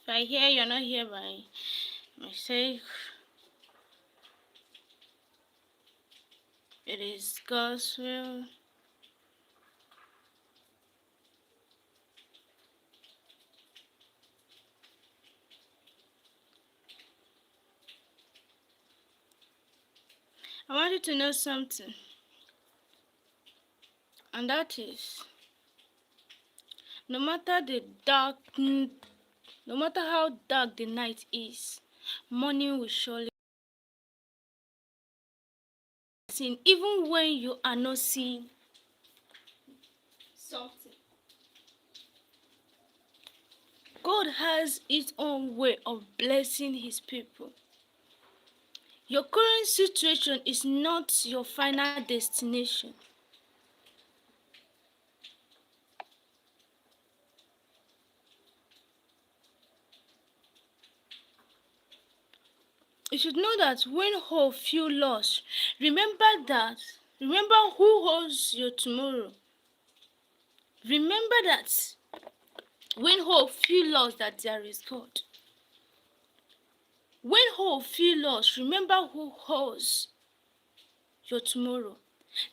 If I hear you're not here by mistake, it is God's will. I want you to know something, and that is, no matter no matter how dark the night is, morning will surely be seen, even when you are not seeing something. God has His own way of blessing His people. Your current situation is not your final destination. You should know that when hope feels lost, remember who holds your tomorrow. Remember that when hope feels lost, that there is God. When hope feels lost, remember who holds your tomorrow.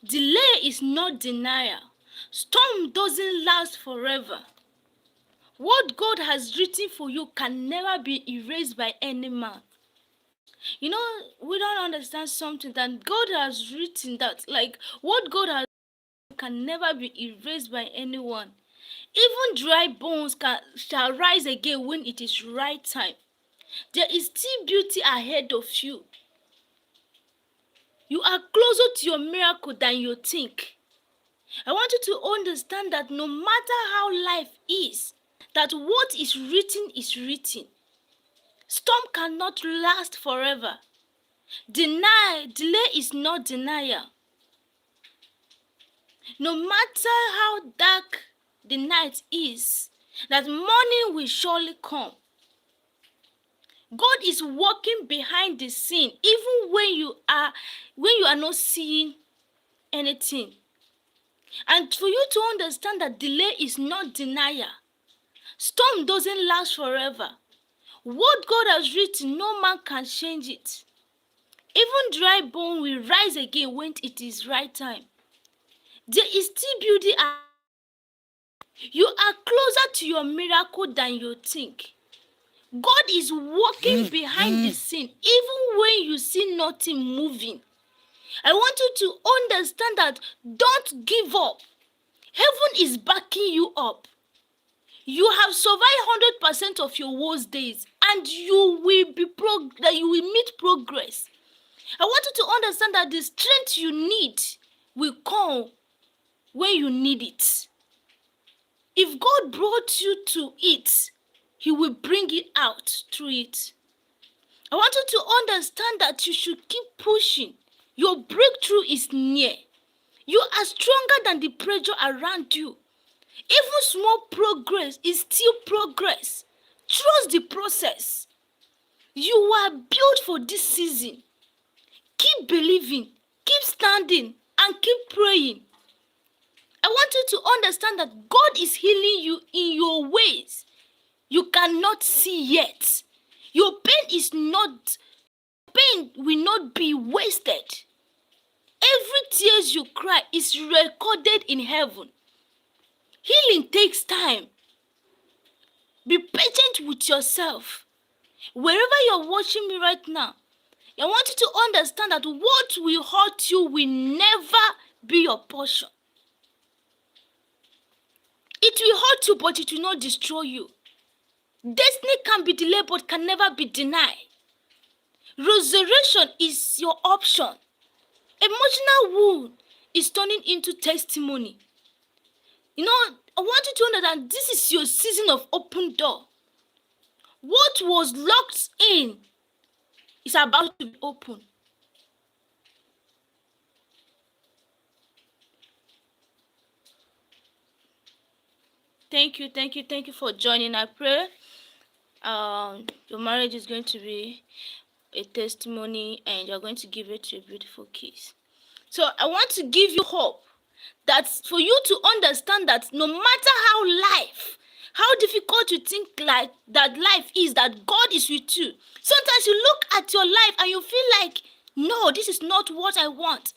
Delay is not denial. Storm doesn't last forever. What God has written for you can never be erased by any man. You know, we don't understand something that God has written, that like what God has can never be erased by anyone. Even dry bones shall rise again when it is right time. There is still beauty ahead of you. You are closer to your miracle than you think. I want you to understand that no matter how life is, that what is written is written. Storm cannot last forever. Delay is not denial. No matter how dark the night is, that morning will surely come. God is working behind the scene, even when you are not seeing anything. And for you to understand that delay is not denial. Storm doesn't last forever. What God has written, no man can change it. Even dry bone will rise again when it is right time. There is still beauty. You are closer to your miracle than you think. God is working behind the scene, even when you see nothing moving. I want you to understand that don't give up. Heaven is backing you up. You have survived 100% of your worst days, and you will meet progress. I want you to understand that the strength you need will come when you need it. If God brought you to it, He will bring it out through it. I want you to understand that you should keep pushing. Your breakthrough is near. You are stronger than the pressure around you. Even small progress is still progress. Trust the process. You are built for this season. Keep believing, keep standing, and keep praying. I want you to understand that God is healing you in your ways you cannot see yet. Your pain will not be wasted. Every tears you cry is recorded in heaven. Healing takes time. Be patient with yourself. Wherever you're watching me right now, I want you to understand that what will hurt you will never be your portion. It will hurt you, but it will not destroy you. Destiny can be delayed, but can never be denied. Resurrection is your option. Emotional wound is turning into testimony. You know, I want you to understand this is your season of open door. What was locked in is about to be open. Thank you for joining. I pray your marriage is going to be a testimony, and you're going to give it to a beautiful kiss. So I want to give you hope that for you to understand that no matter how life How difficult you think like that life is, that God is with you. Sometimes you look at your life and you feel like, no, this is not what I want.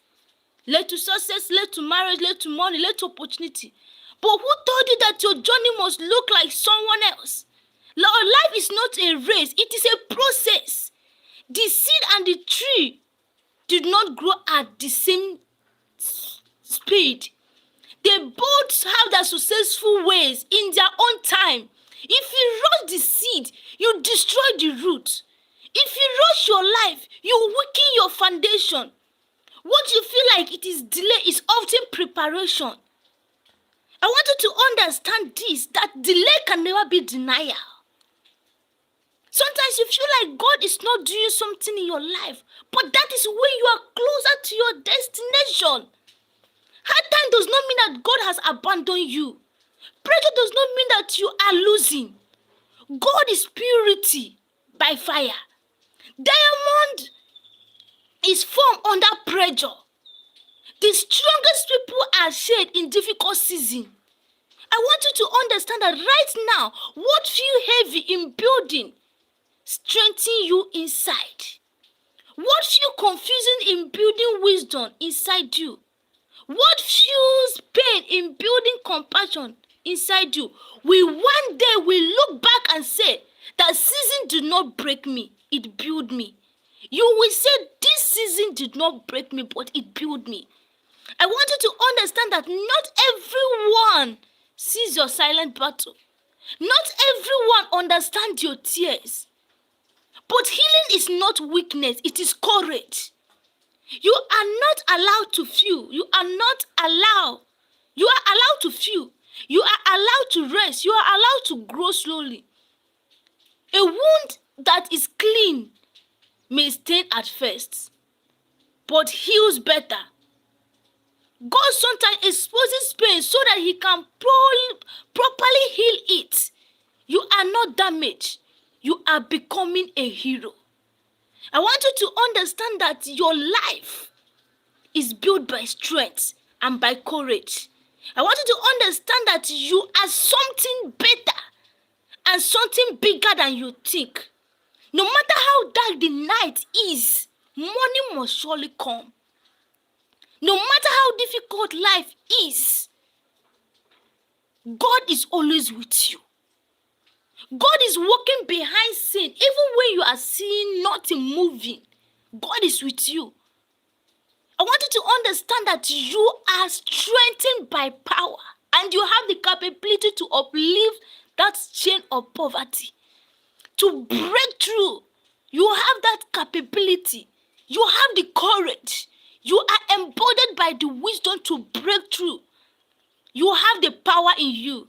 Led to success, led to marriage, led to money, led to opportunity. But who told you that your journey must look like someone else? Life is not a race, it is a process. The seed and the tree did not grow at the same speed. They both have their successful ways in their own time. If you rush the seed, you destroy the root. If you rush your life, you weaken your foundation. What you feel like it is delay is often preparation. I want you to understand this, that delay can never be denial. Sometimes you feel like God is not doing something in your life, but that is when you are closer to your destination. Hard time does not mean that God has abandoned you. Pressure does not mean that you are losing. God is purity by fire. Diamond is formed under pressure. The strongest people are shade in difficult season. I want you to understand that right now, what feel heavy in building strengthen you inside. What feel confusing in building wisdom inside you. What feels pain in building compassion inside you. One day we look back and say that season did not break me, it built me. You will say this season did not break me, but it built me. I want you to understand that not everyone sees your silent battle. Not everyone understands your tears. But healing is not weakness, it is courage. You are not allowed to feel. You are not allowed. You are allowed to feel. You are allowed to rest. You are allowed to grow slowly. A wound that is clean may stain at first, but heals better. God sometimes exposes pain so that he can properly heal it. You are not damaged. You are becoming a hero. I want you to understand that your life is built by strength and by courage. I want you to understand that you are something better and something bigger than you think. No matter how dark the night is, morning must surely come. No matter how difficult life is, God is always with you. God is working behind scene. Even when you are seeing nothing moving, God is with you. I want you to understand that you are strengthened by power and you have the capability to uplift that chain of poverty, to break through. You have that capability. You have the courage. You are embodied by the wisdom to break through. You have the power in you.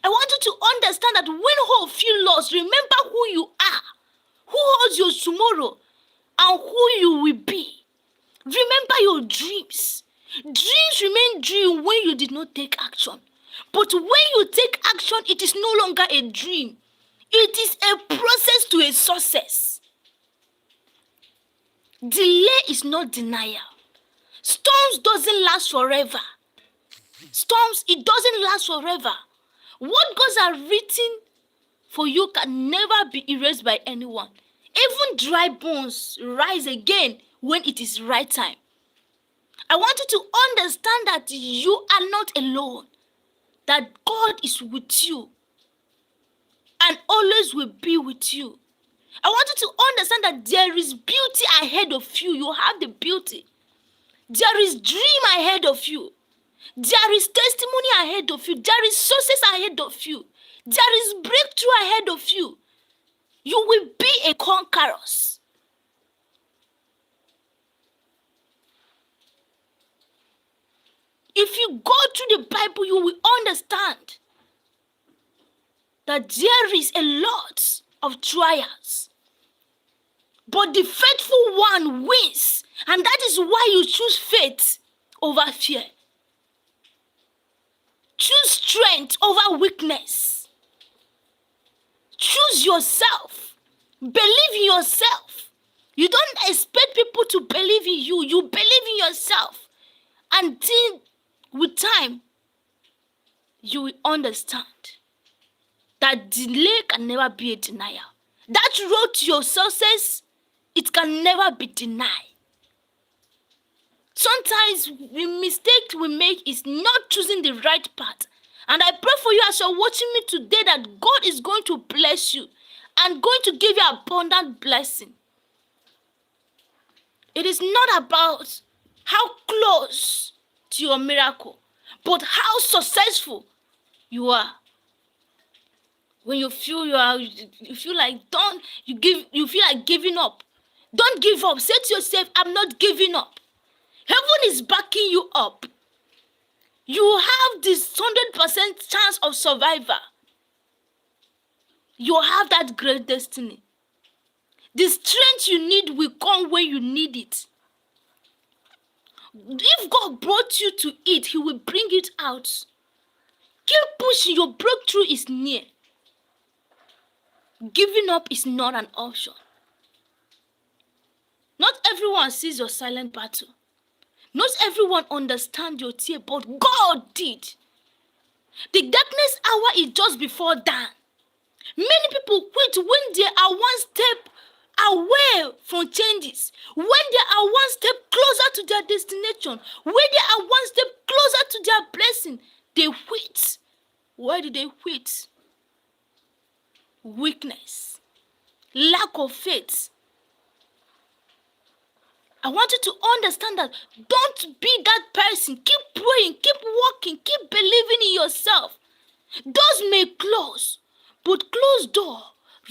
I want you to understand that when hope feels lost, remember who you are, who holds your tomorrow, and who you will be. Remember your dreams. Dreams remain dreams when you did not take action. But when you take action, it is no longer a dream. It is a process to a success. Delay is not denial. Storms doesn't last forever. Storms, it doesn't last forever. What gods are written for you can never be erased by anyone. Even dry bones rise again when it is right time. I want you to understand that you are not alone, that God is with you and always will be with you. I want you to understand that there is beauty ahead of you. You have the beauty. There is dream ahead of you. There is testimony ahead of you. There is success ahead of you. There is breakthrough ahead of you. You will be a conqueror. If you go through the Bible, you will understand that there is a lot of trials. But the faithful one wins. And that is why you choose faith over fear. Choose strength over weakness. Choose yourself. Believe in yourself. You don't expect people to believe in you. You believe in yourself. And then with time, you will understand that delay can never be a denial. That road to your success, it can never be denied. Sometimes the mistake we make is not choosing the right path. And I pray for you as you're watching me today that God is going to bless you and going to give you abundant blessing. It is not about how close to your miracle, but how successful you are. When you feel you feel like you feel like giving up. Don't give up. Say to yourself, I'm not giving up. Heaven is backing you up. You have this 100% chance of survival. You have that great destiny. The strength you need will come when you need it. If God brought you to it, He will bring it out. Keep pushing. Your breakthrough is near. Giving up is not an option. Not everyone sees your silent battle. Not everyone understands your tear, but God did. The darkness hour is just before dawn. Many people quit when they are one step away from changes, when they are one step closer to their destination, when they are one step closer to their blessing. They quit. Why did they quit? Weakness, lack of faith. I want you to understand that don't be that person. Keep praying, keep walking, keep believing in yourself. Doors may close, but closed door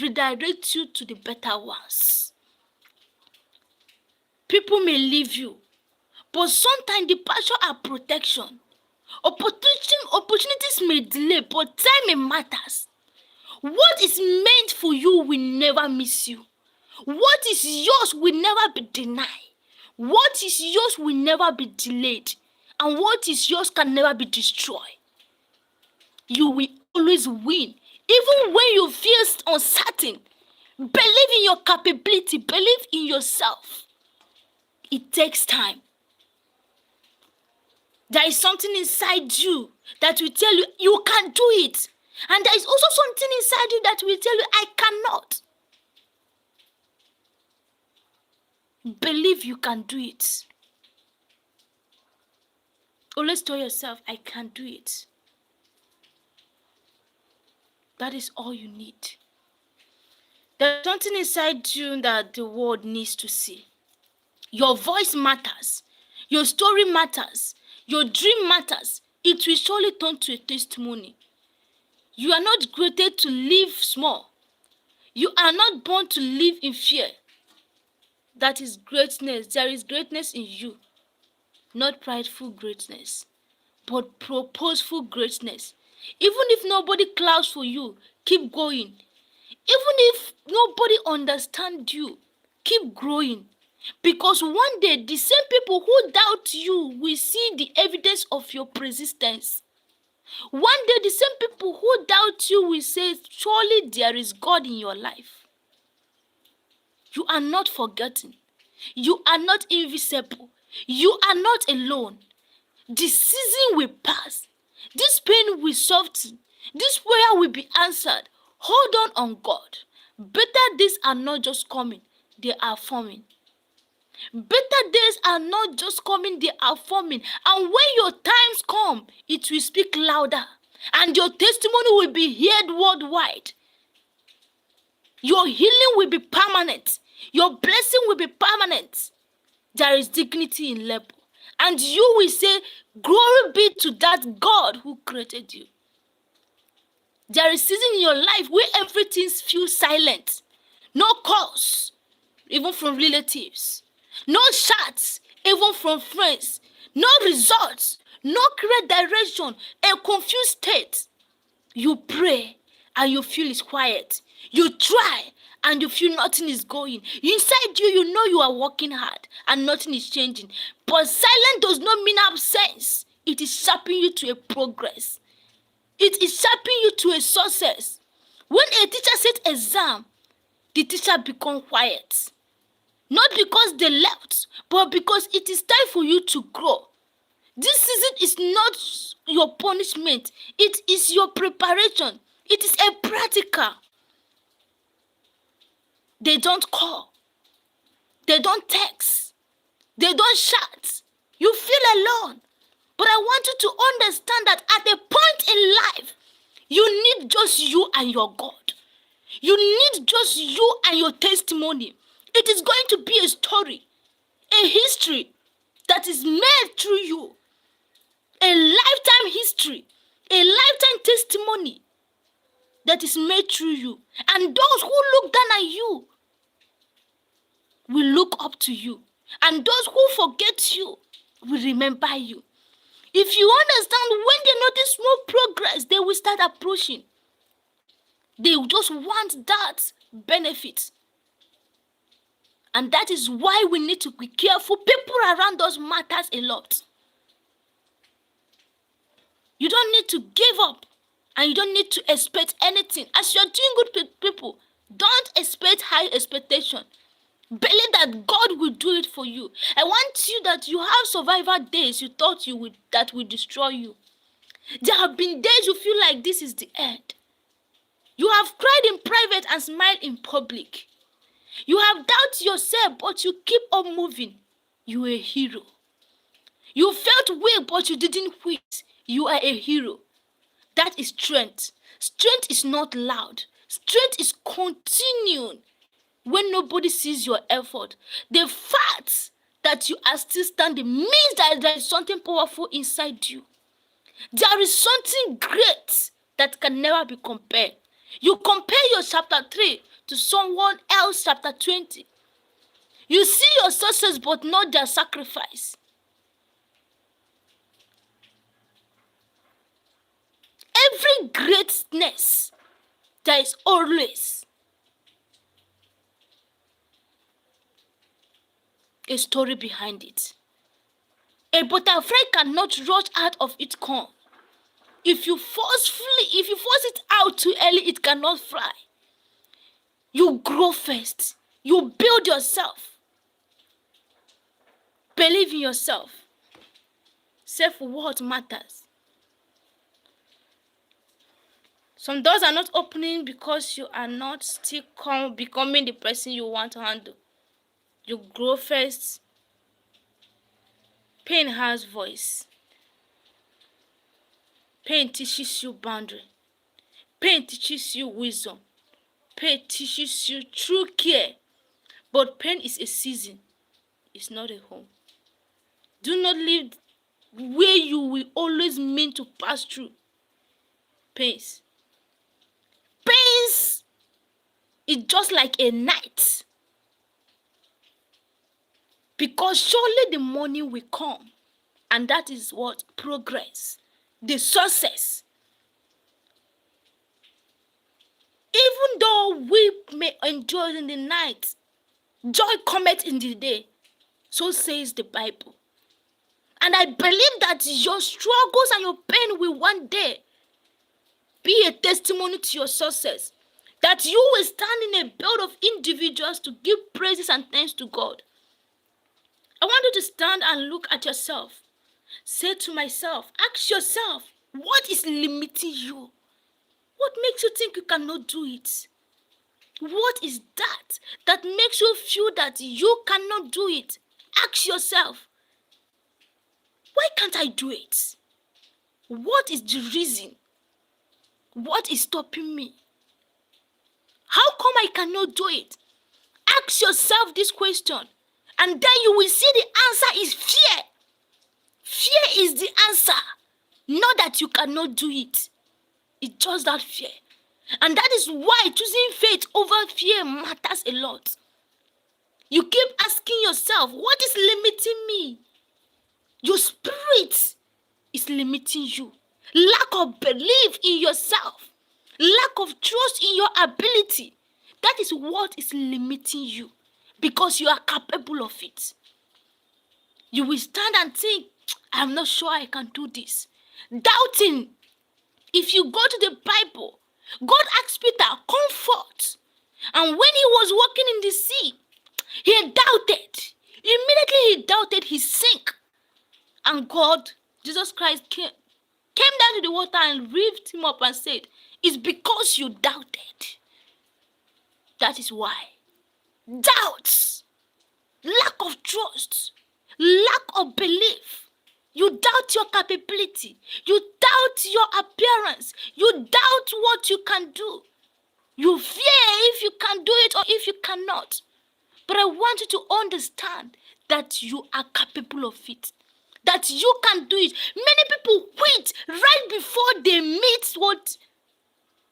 redirect you to the better ones. People may leave you, but sometimes the passion are protection. Opportunities may delay, but timing matters. What is meant for you will never miss you. What is yours will never be denied. What is yours will never be delayed. And what is yours can never be destroyed. You will always win. Even when you feel uncertain, believe in your capability, believe in yourself. It takes time. There is something inside you that will tell you, you can do it. And there is also something inside you that will tell you, I cannot. Believe you can do it. Always tell yourself, I can do it. That is all you need. There's something inside you that the world needs to see. Your voice matters. Your story matters. Your dream matters. It will surely turn to a testimony. You are not created to live small. You are not born to live in fear. That is greatness. There is greatness in you. Not prideful greatness, but purposeful greatness. Even if nobody claps for you, keep going. Even if nobody understands you, keep growing. Because one day, the same people who doubt you will see the evidence of your persistence. One day, the same people who doubt you will say, surely there is God in your life. You are not forgotten. You are not invisible. You are not alone. The season will pass. This pain will soften. This prayer will be answered. Hold on God. Better days are not just coming, they are forming. Better days are not just coming, they are forming. And when your times come, it will speak louder. And your testimony will be heard worldwide. Your healing will be permanent. Your blessing will be permanent. There is dignity in labor. And you will say, glory be to that God who created you. There is season in your life where everything feels silent. No calls, even from relatives. No chats, even from friends. No results. No clear direction. A confused state. You pray and you feel it's quiet. You try and you feel nothing is going. Inside you, you know you are working hard and nothing is changing. But silence does not mean absence. It is sharpening you to a progress. It is sharpening you to a success. When a teacher sets exam, the teacher becomes quiet. Not because they left, but because it is time for you to grow. This season is not your punishment. It is your preparation. It is a practical. They don't call. They don't text. They don't shout. You feel alone. But I want you to understand that at a point in life, you need just you and your God. You need just you and your testimony. It is going to be a story, a history that is made through you. A lifetime history, a lifetime testimony that is made through you. And those who look down at you will look up to you. And those who forget you will remember you. If you understand, when they notice small progress, they will start approaching. They just want that benefit. And that is why we need to be careful. People around us matters a lot. You don't need to give up. And you don't need to expect anything. As you're doing good with people, don't expect high expectation. Believe that God will do it for you. I want you that you have survivor days you thought you would that will destroy you. There have been days you feel like this is the end. You have cried in private and smiled in public. You have doubted yourself, but you keep on moving. You are a hero. You felt weak, but you didn't quit. You are a hero. That is strength. Strength is not loud. Strength is continuing when nobody sees your effort. The fact that you are still standing means that there is something powerful inside you. There is something great that can never be compared. You compare your chapter 3 to someone else chapter 20. You see your success but not their sacrifice. Every greatness, there is always a story behind it. A butterfly cannot rush out of its corn. If you force it out too early, it cannot fly. You grow first. You build yourself. Believe in yourself. Self-worth matters. Some doors are not opening because you are not still becoming the person you want to handle. You grow first. Pain has voice. Pain teaches you boundary. Pain teaches you wisdom. Pain teaches you true care. But pain is a season. It's not a home. Do not live where you will always mean to pass through. Pains. Pains is just like a night. Because surely the morning will come. And that is what? Progress. The success. Even though we may endure in the night, joy cometh in the day. So says the Bible. And I believe that your struggles and your pain will one day be a testimony to your success. That you will stand in a belt of individuals to give praises and thanks to God. I want you to stand and look at yourself. Say to myself, ask yourself, what is limiting you? What makes you think you cannot do it? What is that makes you feel that you cannot do it? Ask yourself, why can't I do it? What is the reason? What is stopping me? How come I cannot do it? Ask yourself this question, and then you will see the answer is fear. Fear is the answer. Not that you cannot do it. It's just that fear. And that is why choosing faith over fear matters a lot. You keep asking yourself, what is limiting me? Your spirit is limiting you. Lack of belief in yourself. Lack of trust in your ability. That is what is limiting you. Because you are capable of it. You will stand and think, I'm not sure I can do this. Doubting. If you go to the Bible, God asked Peter, come forth. And when he was walking in the sea, he doubted. Immediately he doubted, he sank. And God Jesus Christ came down to the water and lifted him up and said, it's because you doubted. That is why. Doubts, lack of trust, lack of belief. You doubt your capability. You doubt your appearance. You doubt what you can do. You fear if you can do it or if you cannot. But I want you to understand that you are capable of it. That you can do it. Many people quit right before they meet what,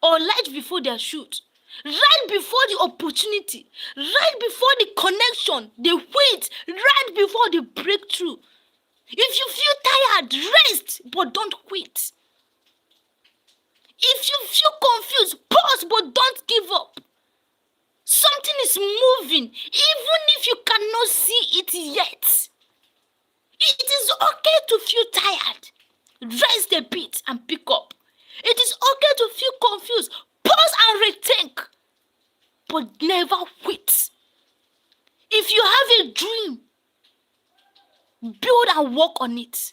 or right before their shoot. Right before the opportunity. Right before the connection. They quit right before the breakthrough. If you feel tired, rest, but don't quit. If you feel confused, pause, but don't give up. Something is moving, even if you cannot see it yet. It is okay to feel tired. Rest a bit and pick up. It is okay to feel confused. Pause and rethink. But never quit. If you have a dream, build and work on it.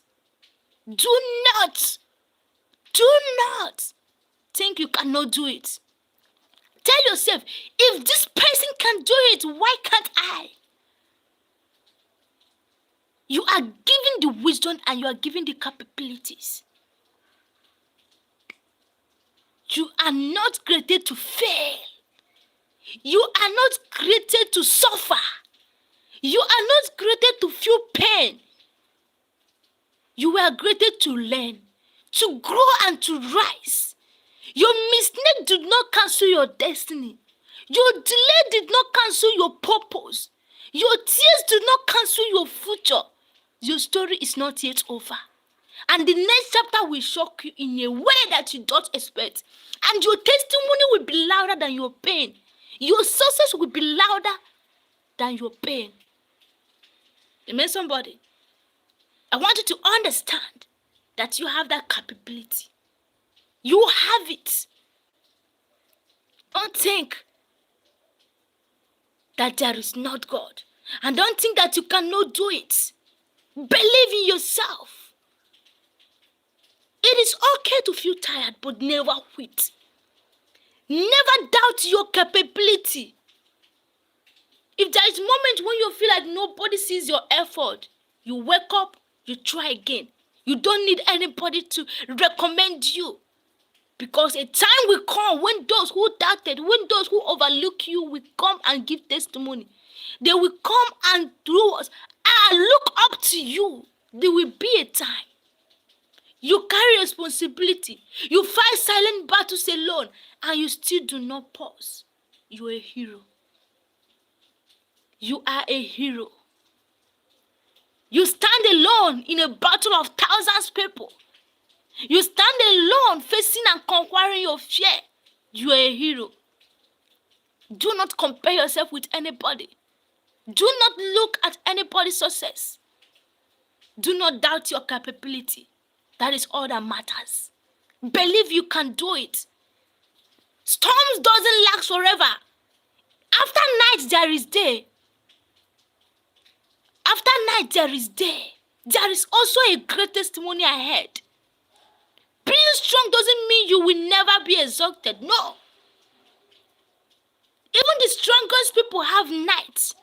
Do not think you cannot do it. Tell yourself, if this person can do it, why can't I? You are given the wisdom and you are given the capabilities. You are not created to fail. You are not created to suffer. You are not created to feel pain. You were created to learn, to grow and to rise. Your mistake did not cancel your destiny. Your delay did not cancel your purpose. Your tears did not cancel your future. Your story is not yet over. And the next chapter will shock you in a way that you don't expect. And your testimony will be louder than your pain. Your success will be louder than your pain. Amen, somebody? I want you to understand that you have that capability. You have it. Don't think that there is not God. And don't think that you cannot do it. Believe in yourself. It is okay to feel tired, but never quit. Never doubt your capability. If there is a moment when you feel like nobody sees your effort, you wake up, you try again. You don't need anybody to recommend you. Because a time will come when those who doubted, when those who overlook you will come and give testimony. They will come and do us. Look up to you. There will be a time. You carry responsibility. You fight silent battles alone and you still do not pause. You are a hero. You are a hero. You stand alone in a battle of thousands of people. You stand alone facing and conquering your fear. You are a hero. Do not compare yourself with anybody. Do not look at anybody's success. Do not doubt your capability. That is all that matters. Believe you can do it. Storms doesn't last forever. After night, there is day. After night, there is day. There is also a great testimony ahead. Being strong doesn't mean you will never be exalted. No. Even the strongest people have nights.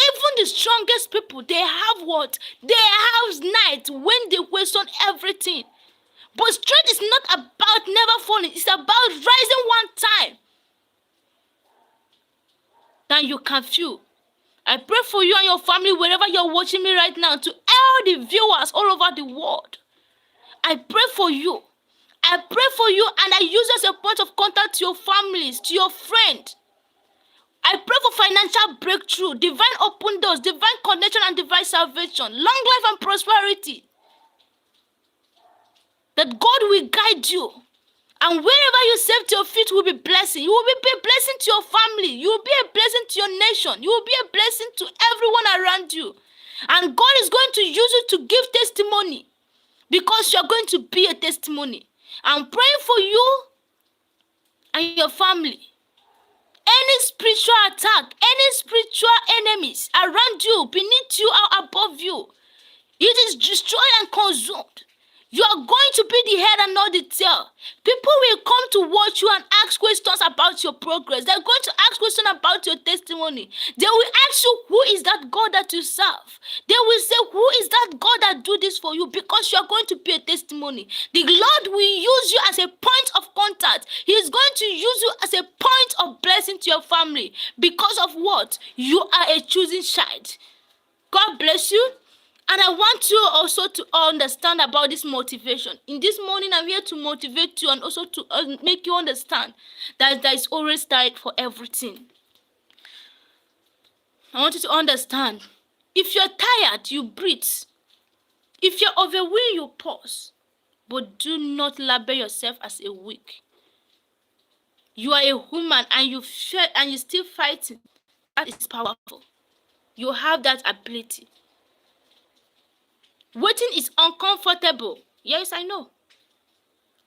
Even the strongest people, they have what? They have nights when they question everything. But strength is not about never falling. It's about rising one time. Then you can feel. I pray for you and your family wherever you're watching me right now, to all the viewers all over the world. I pray for you. I pray for you and I use as a point of contact to your families, to your friends. I pray for financial breakthrough, divine open doors, divine connection and divine salvation, long life and prosperity. That God will guide you. And wherever you set your feet will be blessing. You will be a blessing to your family. You will be a blessing to your nation. You will be a blessing to everyone around you. And God is going to use you to give testimony. Because you are going to be a testimony. I'm praying for you and your family. Any spiritual attack, any spiritual enemies around you, beneath you, or above you, it is destroyed and consumed. You are going to be the head and not the tail. People will come to watch you and ask questions about your progress. They're going to ask questions about your testimony. They will ask you, who is that God that you serve? They will say, who is that God that do this for you? Because you are going to be a testimony. The Lord will use you as a point of contact. He is going to use you as a point of blessing to your family. Because of what? You are a chosen child. God bless you. And I want you also to understand about this motivation. In this morning, I'm here to motivate you and also to make you understand that there is always time for everything. I want you to understand. If you're tired, you breathe. If you're overwhelmed, you pause. But do not label yourself as a weak. You are a human and you're still fighting. That is powerful. You have that ability. Waiting is uncomfortable. Yes, I know.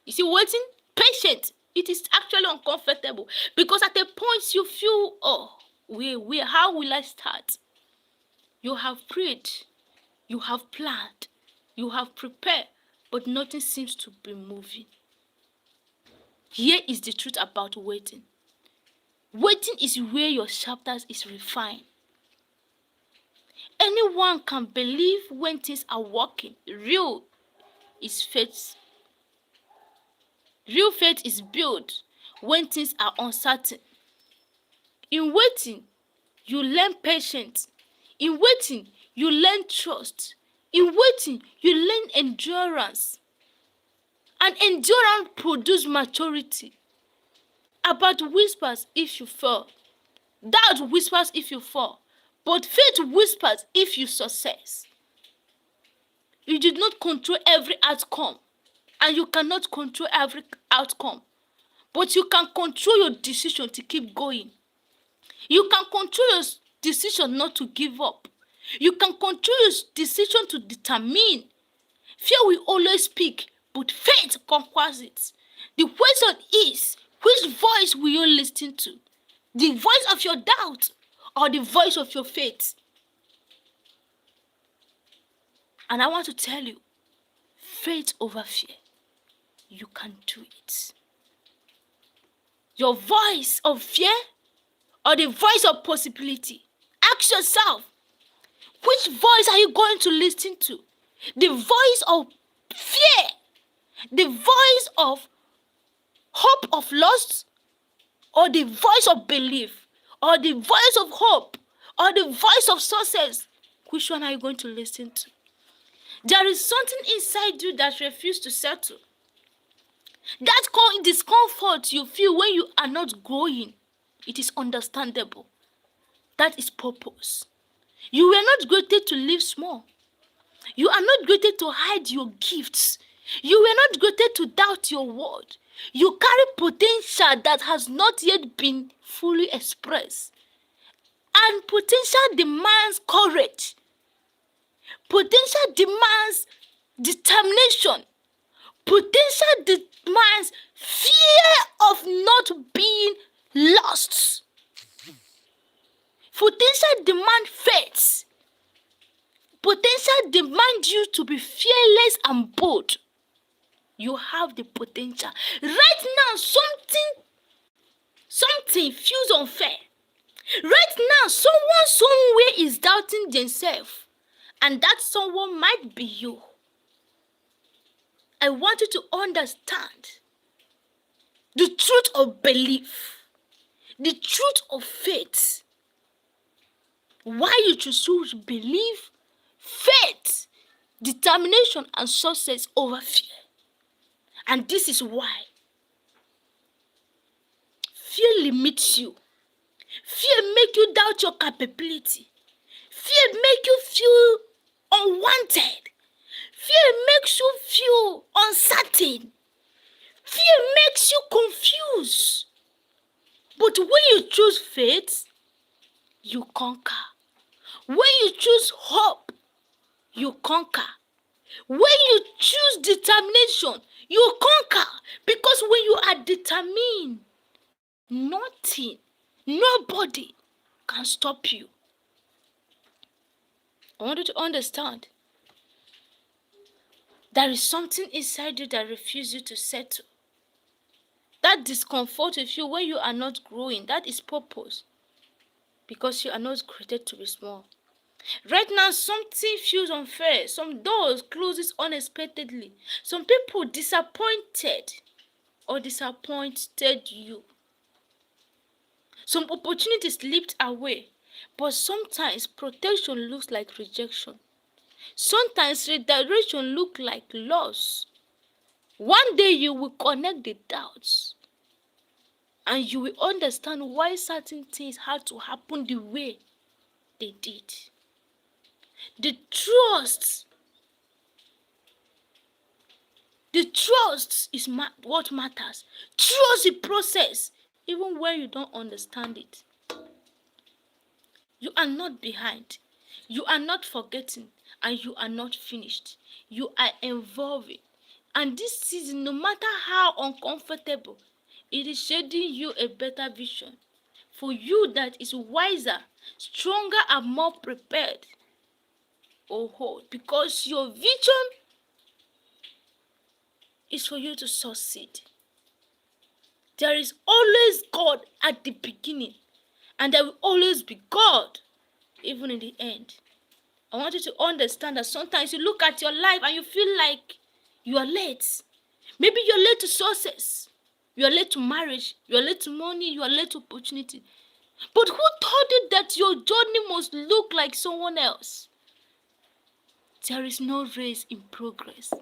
You see, waiting, patient, it is actually uncomfortable. Because at a point you feel, oh, how will I start? You have prayed, you have planned, you have prepared, but nothing seems to be moving. Here is the truth about waiting. Waiting is where your chapters is refined. Anyone can believe when things are working. Real faith is built when things are uncertain. In waiting, you learn patience. In waiting, you learn trust. In waiting, you learn endurance. And endurance produces maturity. About whispers if you fall. Doubt whispers if you fall. But faith whispers if you success. You did not control every outcome. And you cannot control every outcome. But you can control your decision to keep going. You can control your decision not to give up. You can control your decision to determine. Fear will always speak, but faith conquers it. The question is, which voice will you listen to? The voice of your doubt or the voice of your faith? And I want to tell you, faith over fear. You can do it. Your voice of fear or the voice of possibility? Ask yourself, which voice are you going to listen to? The voice of fear, the voice of hope of loss, or the voice of belief, or the voice of hope, or the voice of success? Which one are you going to listen to? There is something inside you that refuses to settle. That discomfort you feel when you are not growing, it is understandable. That is purpose. You were not created to live small. You are not created to hide your gifts. You were not created to doubt your word. You carry potential that has not yet been fully expressed. And potential demands courage. Potential demands determination. Potential demands fear of not being lost. Potential demand faith. Potential demand you to be fearless and bold. You have the potential. Right now, something feels unfair. Right now, someone somewhere is doubting themselves. And that someone might be you. I want you to understand the truth of belief, the truth of faith. Why you choose belief, faith, determination, and success over fear. And this is why fear limits you. Fear makes you doubt your capability. Fear makes you feel unwanted. Fear makes you feel uncertain. Fear makes you confused. But when you choose faith, you conquer. When you choose hope, you conquer. When you choose determination, you conquer. Because when you are determined, nothing Nobody can stop you. I want you to understand there is something inside you that refuses you to settle. That discomfort you feel when you are not growing, that is purpose. Because you are not created to be small. Right now, something feels unfair. Some doors closes unexpectedly. Some people disappointed you. Some opportunities slipped away. But sometimes protection looks like rejection. Sometimes redirection looks like loss. One day you will connect the dots. And you will understand why certain things had to happen the way they did. The trust is what matters. Trust the process, even when you don't understand it. You are not behind. You are not forgetting. And you are not finished. You are evolving. And this season, no matter how uncomfortable, it is shading you a better vision. For you that is wiser, stronger, and more prepared. Oh, because your vision is for you to succeed. There is always God at the beginning, and there will always be God even in the end. I want you to understand that sometimes you look at your life and you feel like you are late. Maybe you're late to success, you are late to marriage, you are late to money, you are late to opportunity. But who told you that your journey must look like someone else? There is no race in progress.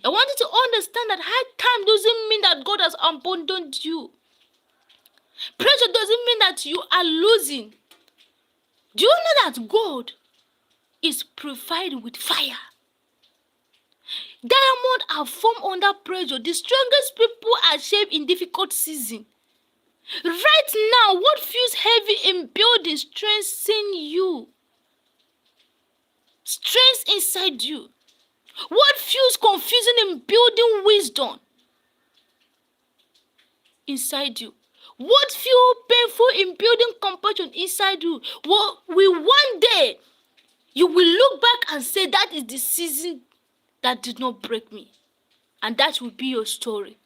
I want you to understand that hard time doesn't mean that God has abandoned you. Pressure doesn't mean that you are losing. Do you know that God is purified with fire? Diamonds are formed under pressure. The strongest people are shaped in difficult seasons. Right now, what feels heavy in building strengthens you. Strength inside you. What feels confusing in building wisdom inside you. What feels painful in building compassion inside you. What will one day you will look back and say that is the season that did not break me. And that will be your story.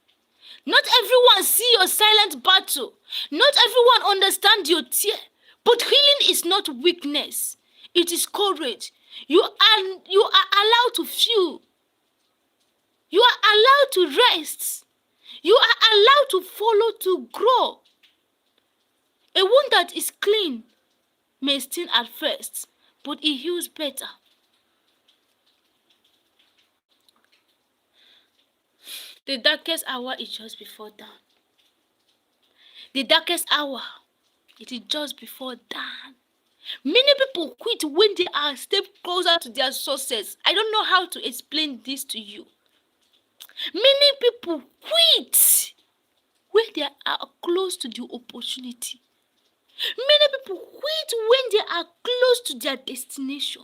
Not everyone see your silent battle. Not everyone understand your tear. But healing is not weakness. It is courage. You are allowed to feel. You are allowed to rest. You are allowed to follow, to grow. A wound that is clean may sting at first, but it heals better. The darkest hour is just before dawn. The darkest hour, it is just before dawn. Many people quit when they are a step closer to their success. I don't know how to explain this to you. Many people quit when they are close to the opportunity. Many people quit when they are close to their destination.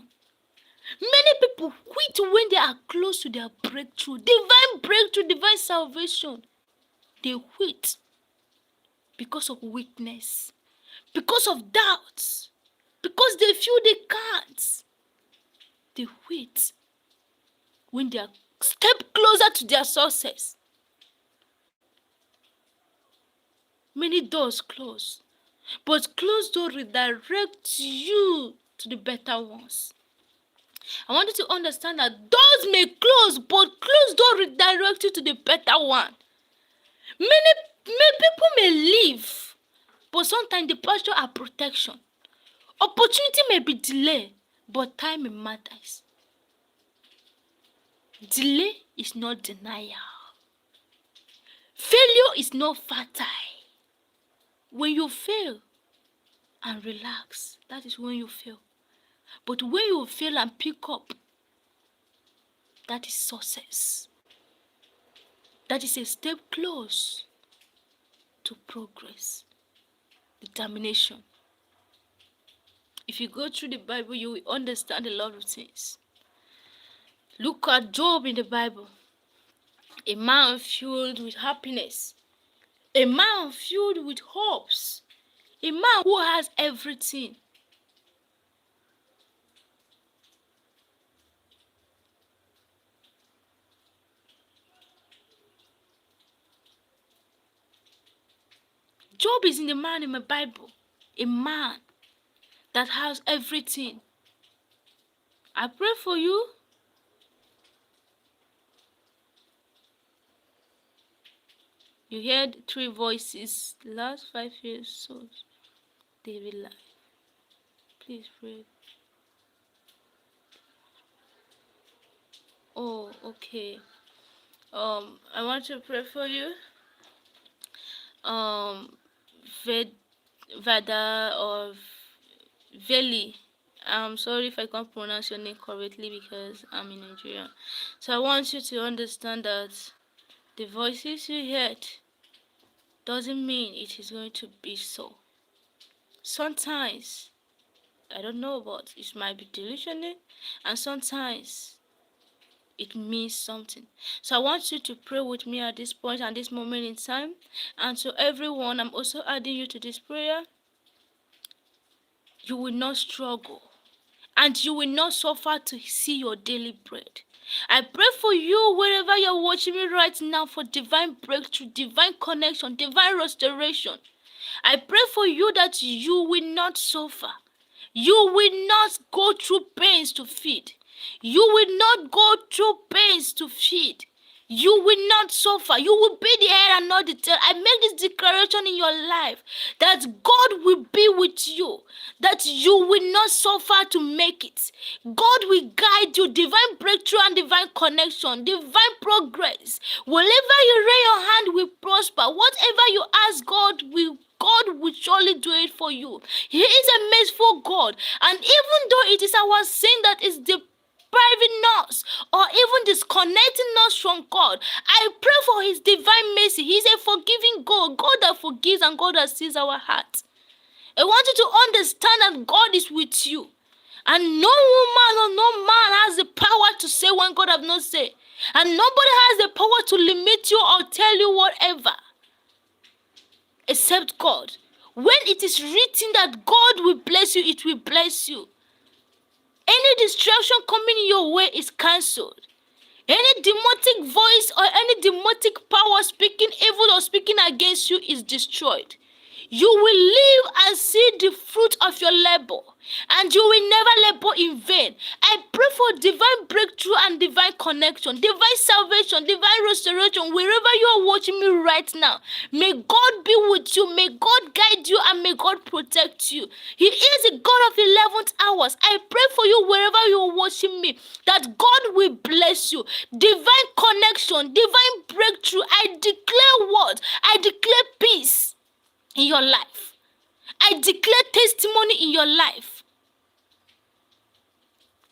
Many people quit when they are close to their breakthrough, divine salvation. They quit because of weakness, because of doubts, because they feel they can't. They quit when they are step closer to their success. Many doors close, but closed doors redirect you to the better ones. I want you to understand that doors may close, but closed doors redirect you to the better one. Many people may leave, but sometimes the pasture are protection. Opportunity may be delayed, but time matters. Delay is not denial. Failure is not fatal. When you fail and relax, that is when you fail. But when you fail and pick up, that is success. That is a step close to progress, determination. If you go through the Bible, you will understand a lot of things. Look at Job in the Bible. A man filled with happiness. A man filled with hopes. A man who has everything. Job is in the man in my Bible. A man that has everything. I pray for you. You heard 3 voices. Last 5 years, so David life. Please pray. Oh, okay. I want to pray for you. Vada or Veli. I'm sorry if I can't pronounce your name correctly because I'm in Nigeria. So I want you to understand that the voices you heard doesn't mean it is going to be so. Sometimes, I don't know, but it might be delusional, and sometimes it means something. So I want you to pray with me at this point and this moment in time. And to everyone, I'm also adding you to this prayer. You will not struggle, and you will not suffer to see your daily bread. I pray for you wherever you're watching me right now for divine breakthrough, divine connection, divine restoration. I pray for you that you will not suffer. You will not go through pains to feed. You will not go through pains to feed. You will not suffer. You will be the head and not the tail. I make this declaration in your life that God will be with you, that you will not suffer to make it. God will guide you, divine breakthrough and divine connection, divine progress. Wherever you lay your hand will prosper. Whatever you ask God will surely do it for you. He is a merciful God. And even though it is our sin that is depriving us or even disconnecting us from God, I pray for His divine mercy. He's a forgiving God, God that forgives and God that sees our heart. I want you to understand that God is with you. And no woman or no man has the power to say when God has not said. And nobody has the power to limit you or tell you whatever, except God. When it is written that God will bless you, it will bless you. Any distraction coming your way is cancelled. Any demonic voice or any demonic power speaking evil or speaking against you is destroyed. You will live and see the fruit of your labor, and you will never labor in vain. I pray for divine breakthrough and divine connection, divine salvation, divine restoration, wherever you are watching me right now. May God be with you, may God guide you, and may God protect you. He is a God of 11th hours. I pray for you wherever you are watching me, that God will bless you. Divine connection, divine breakthrough. I declare what? I declare peace in your life. I declare testimony in your life.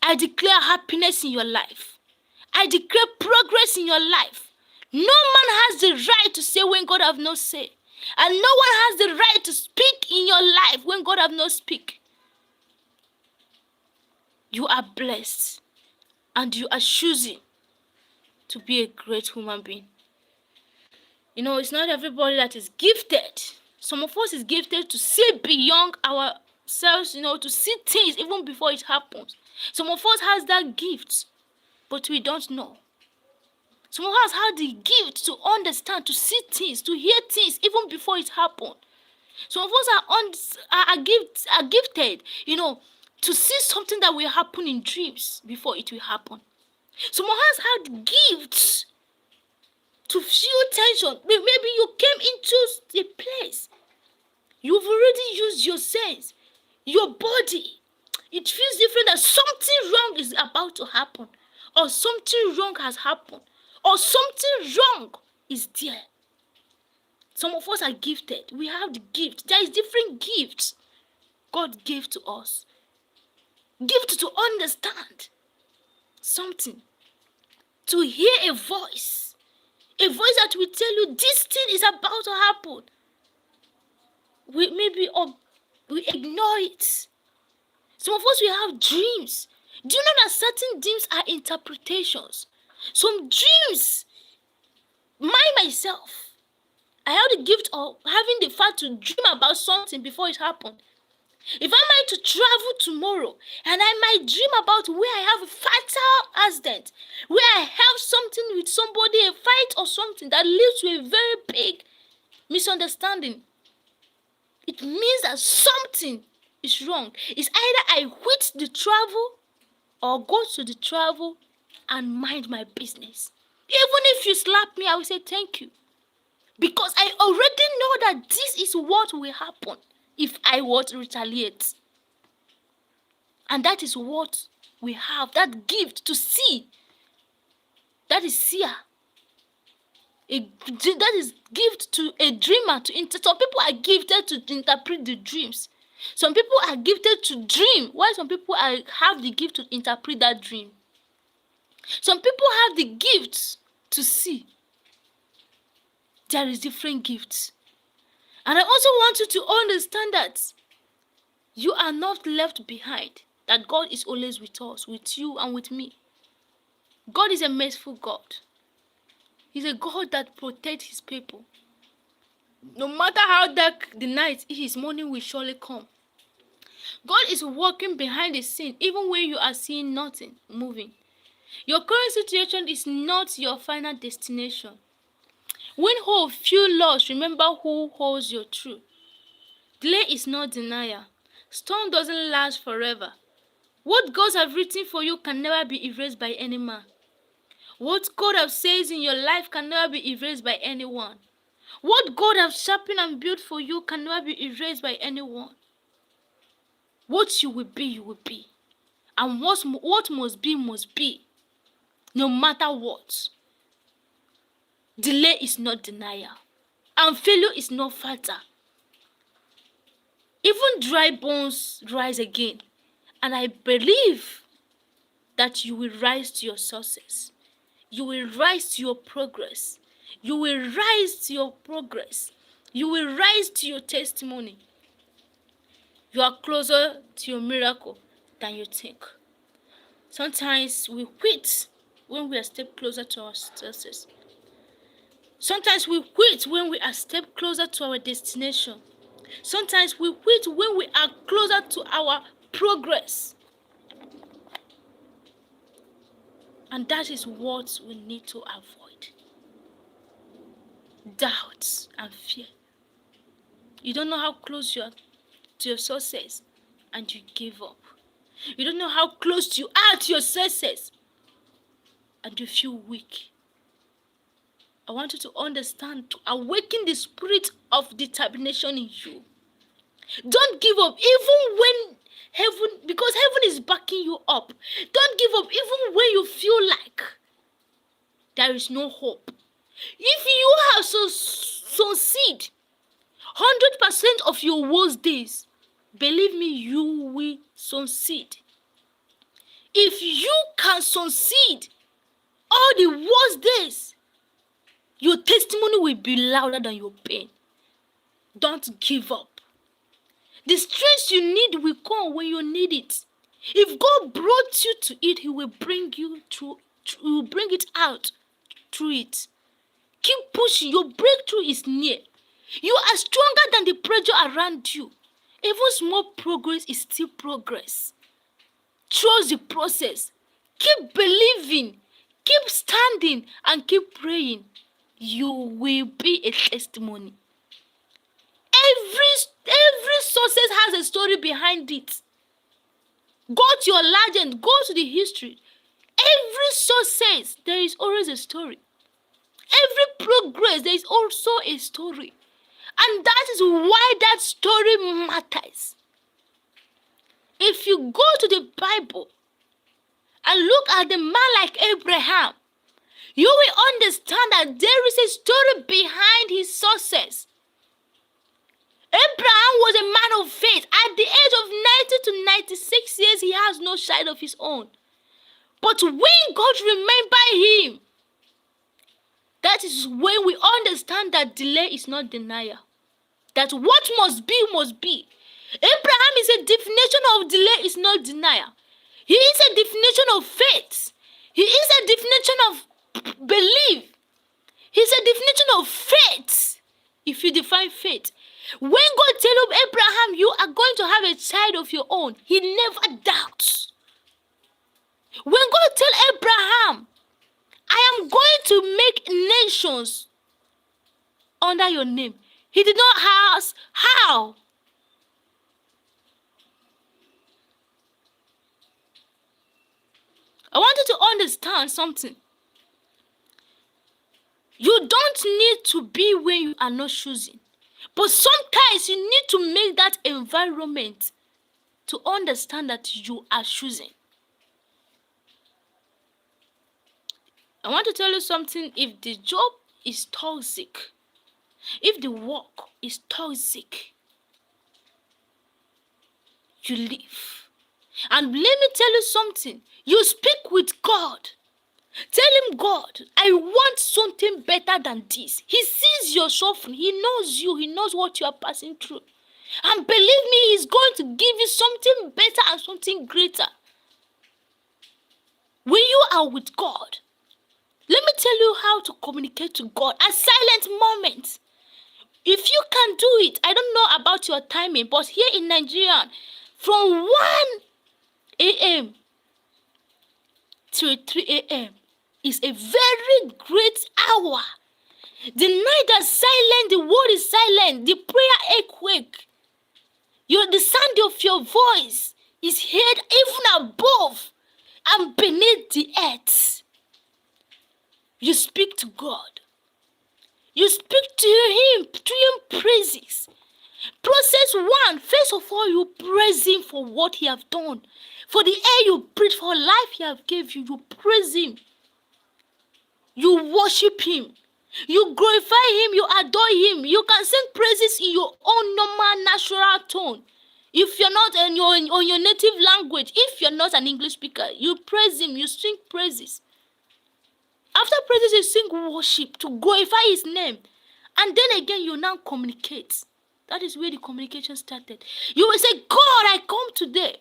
I declare happiness in your life. I declare progress in your life. No man has the right to say when God have not said. And no one has the right to speak in your life when God have not speak. You are blessed. And you are choosing to be a great human being. You know, it's not everybody that is gifted. Some of us is gifted to see beyond ourselves, you know, to see things even before it happens. Some of us has that gift, but we don't know. Some of us have the gift to understand, to see things, to hear things even before it happens. Some of us are gifted, you know, to see something that will happen in dreams before it will happen. Some of us have gifts to feel tension. Maybe you came into a place. You've already used your sense, your body. It feels different that something wrong is about to happen, or something wrong has happened, or something wrong is there. Some of us are gifted. We have the gift. There is different gifts God gave to us. Gift to understand something, to hear a voice that will tell you this thing is about to happen. We ignore it. Some of us, we have dreams. Do you know that certain dreams are interpretations? Some dreams, myself, I have the gift of having the fact to dream about something before it happened. If I might to travel tomorrow and I might dream about where I have a fatal accident, where I have something with somebody, a fight or something that leads to a very big misunderstanding, it means that something is wrong. It's either I quit the travel or go to the travel and mind my business. Even if you slap me, I will say thank you. Because I already know that this is what will happen if I were to retaliate. And that is what we have, that gift to see. That is seer. That is gift to a dreamer. Some people are gifted to interpret the dreams. Some people are gifted to dream, while some people have the gift to interpret that dream. Some people have the gift to see. There is different gifts. And I also want you to understand that you are not left behind, that God is always with us, with you and with me. God is a merciful God. He's a God that protects his people. No matter how dark the night is, morning will surely come. God is working behind the scene, even when you are seeing nothing moving. Your current situation is not your final destination. When hope feels lost, remember who holds your truth. Delay is not denial. Storm doesn't last forever. What God has written for you can never be erased by any man. What God has said in your life can never be erased by anyone. What God has sharpened and built for you can never be erased by anyone. What you will be, you will be. And what must be, no matter what. Delay is not denial. And failure is not fatal. Even dry bones rise again. And I believe that you will rise to your success. You will rise to your progress. You will rise to your progress. You will rise to your testimony. You are closer to your miracle than you think. Sometimes we quit when we are a step closer to our success. Sometimes we quit when we are a step closer to our destination. Sometimes we quit when we are closer to our progress. And that is what we need to avoid. Doubts and fear. You don't know how close you are to your success and you give up. You don't know how close you are to your success and you feel weak. I want you to understand, to awaken the spirit of determination in you. Don't give up even when because heaven is backing you up. Don't give up even when you feel like there is no hope. If you have sown seed 100% of your worst days, believe me, you will succeed. If you can succeed all the worst days, your testimony will be louder than your pain. Don't give up. The strength you need will come when you need it. If God brought you to it, he will bring you through. He will bring it out through it. Keep pushing. Your breakthrough is near. You are stronger than the pressure around you. Even small progress is still progress. Trust the process. Keep believing. Keep standing and keep praying. You will be a testimony. Every success has a story behind it. Go to your legend. Go to the history. Every success, there is always a story. Every progress, there is also a story. And that is why that story matters. If you go to the Bible and look at the man like Abraham, you will understand that there is a story behind his success. Abraham was a man of faith. At the age of 90 to 96 years, he has no child of his own. But when God remembered him, that is when we understand that delay is not denial. That what must be, must be. Abraham is a definition of delay, is not denial. He is a definition of faith. He is a definition of belief. He is a definition of faith if you define faith. When God tell Abraham, you are going to have a child of your own, he never doubts. When God tell Abraham, I am going to make nations under your name, he did not ask how. I want you to understand something. You don't need to be where you are not choosing. But sometimes you need to make that environment to understand that you are choosing. I want to tell you something. If the job is toxic, if the work is toxic, you leave. And let me tell you something. You speak with God. Tell him, God, I want something better than this. He sees your suffering. He knows you. He knows what you are passing through. And believe me, he's going to give you something better and something greater. When you are with God, let me tell you how to communicate to God at silent moments. If you can do it, I don't know about your timing, but here in Nigeria, from 1 a.m. to 3 a.m. is a very great hour. The night is silent, the world is silent, the prayer earthquake. The sound of your voice is heard even above and beneath the earth. You speak to God. You speak to him praises. Process 1, first of all, you praise him for what he has done. For the air you breathe, for life he has given you, you praise him. You worship him. You glorify him, you adore him. You can sing praises in your own normal, natural tone. If you're not on your native language, if you're not an English speaker, you praise him, you sing praises. After praises, you sing worship to glorify his name. And then again, you now communicate. That is where the communication started. You will say, God, I come today.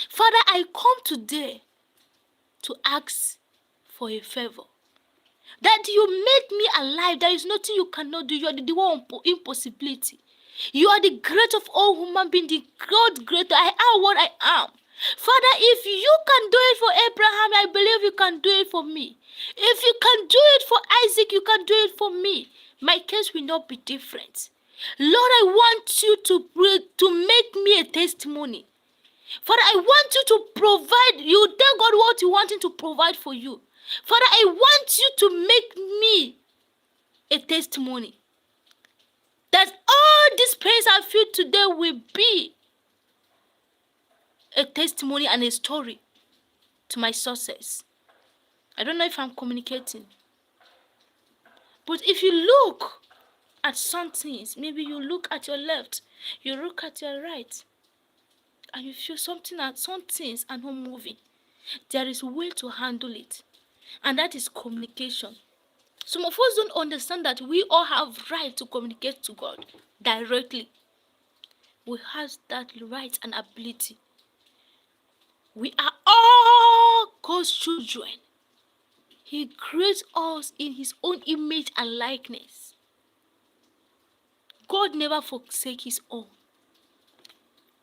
Father, I come today to ask for a favor. That you made me alive. There is nothing you cannot do. You are the one of impossibility. You are the great of all human beings, the God greater. I am what I am. Father, if you can do it for Abraham, I believe you can do it for me. If you can do it for Isaac, you can do it for me. My case will not be different. Lord, I want you to make me a testimony. Father, I want you to provide. You tell God what you want him to provide for you. Father, I want you to make me a testimony. That all these pains I feel today will be a testimony and a story to my success. I don't know if I'm communicating. But if you look at some things, maybe you look at your left, you look at your right, and you feel some things are not moving. There is a way to handle it. And that is communication. Some of us don't understand that we all have right to communicate to God directly. We have that right and ability. We are all God's children. He creates us in his own image and likeness. God never forsakes his own.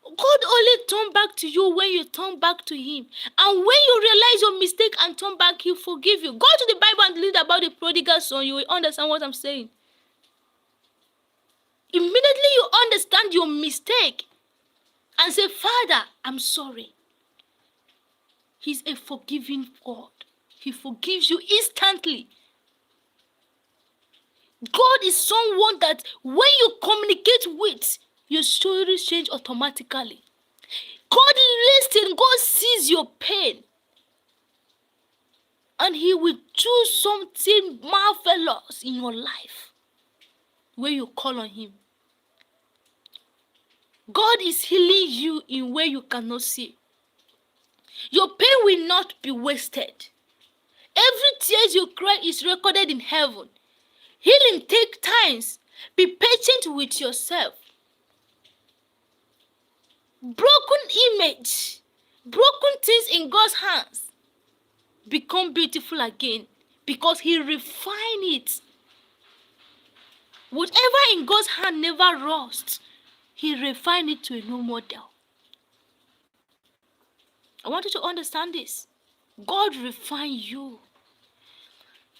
God only turn back to you when you turn back to him. And when you realize your mistake and turn back, he'll forgive you. Go to the Bible and read about the prodigal son. You will understand what I'm saying. Immediately you understand your mistake and say, Father, I'm sorry. He's a forgiving God. He forgives you instantly. God is someone that when you communicate with, your story change automatically. God listens, God sees your pain. And he will do something marvelous in your life when you call on him. God is healing you in way you cannot see. Your pain will not be wasted. Every tear you cry is recorded in heaven. Healing takes time. Be patient with yourself. Broken image, broken things in God's hands become beautiful again because he refined it. Whatever in God's hand never rusts. He refined it to a new model. I want you to understand this. God refine you.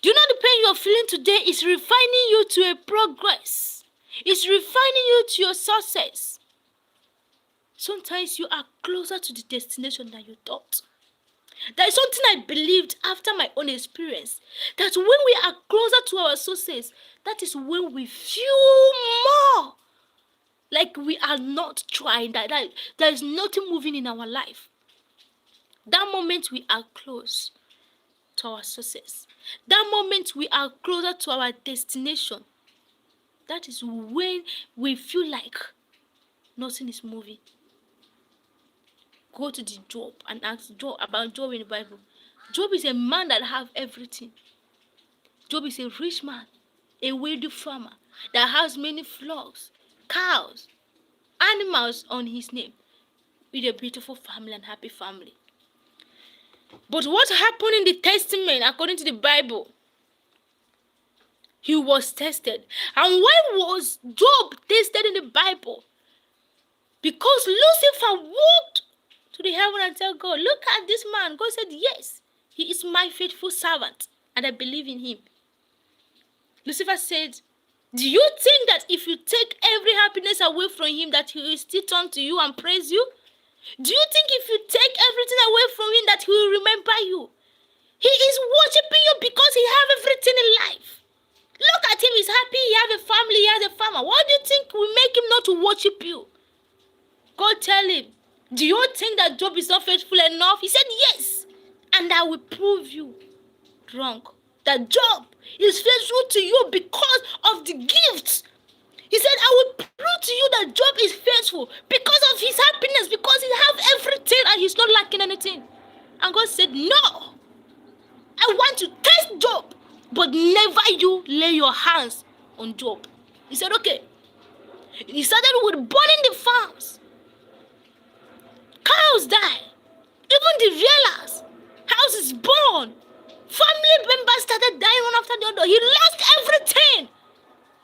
Do you know the pain you're feeling today is refining you to a progress? It's refining you to your success. Sometimes you are closer to the destination than you thought. There is something I believed after my own experience, that when we are closer to our success, that is when we feel more like we are not trying, that there is nothing moving in our life. That moment we are close to our success. That moment we are closer to our destination. That is when we feel like nothing is moving. Go to the Job and ask Job about Job in the Bible. Job is a man that have everything. Job is a rich man, a wealthy farmer that has many flocks, cows, animals on his name, with a beautiful family and happy family. But what happened in the Testament, according to the Bible? He was tested. And why was Job tested in the Bible? Because Lucifer walked to the heaven and tell God, look at this man. God said, yes, he is my faithful servant and I believe in him. Lucifer said, do you think that if you take every happiness away from him that he will still turn to you and praise you? Do you think if you take everything away from him that he will remember you? He is worshiping you because he has everything in life. Look at him, he's happy, he has a family, he has a farmer. What do you think will make him not to worship you? God tell him, do you think that Job is not faithful enough? He said, yes. And I will prove you wrong. That Job is faithful to you because of the gifts. He said, I will prove to you that Job is faithful because of his happiness, because he has everything and he's not lacking anything. And God said, no. I want to test Job, but never you lay your hands on Job. He said, okay. He started with burning the farms. Cows die. Even the realists, houses burned. Family members started dying one after the other. He lost everything.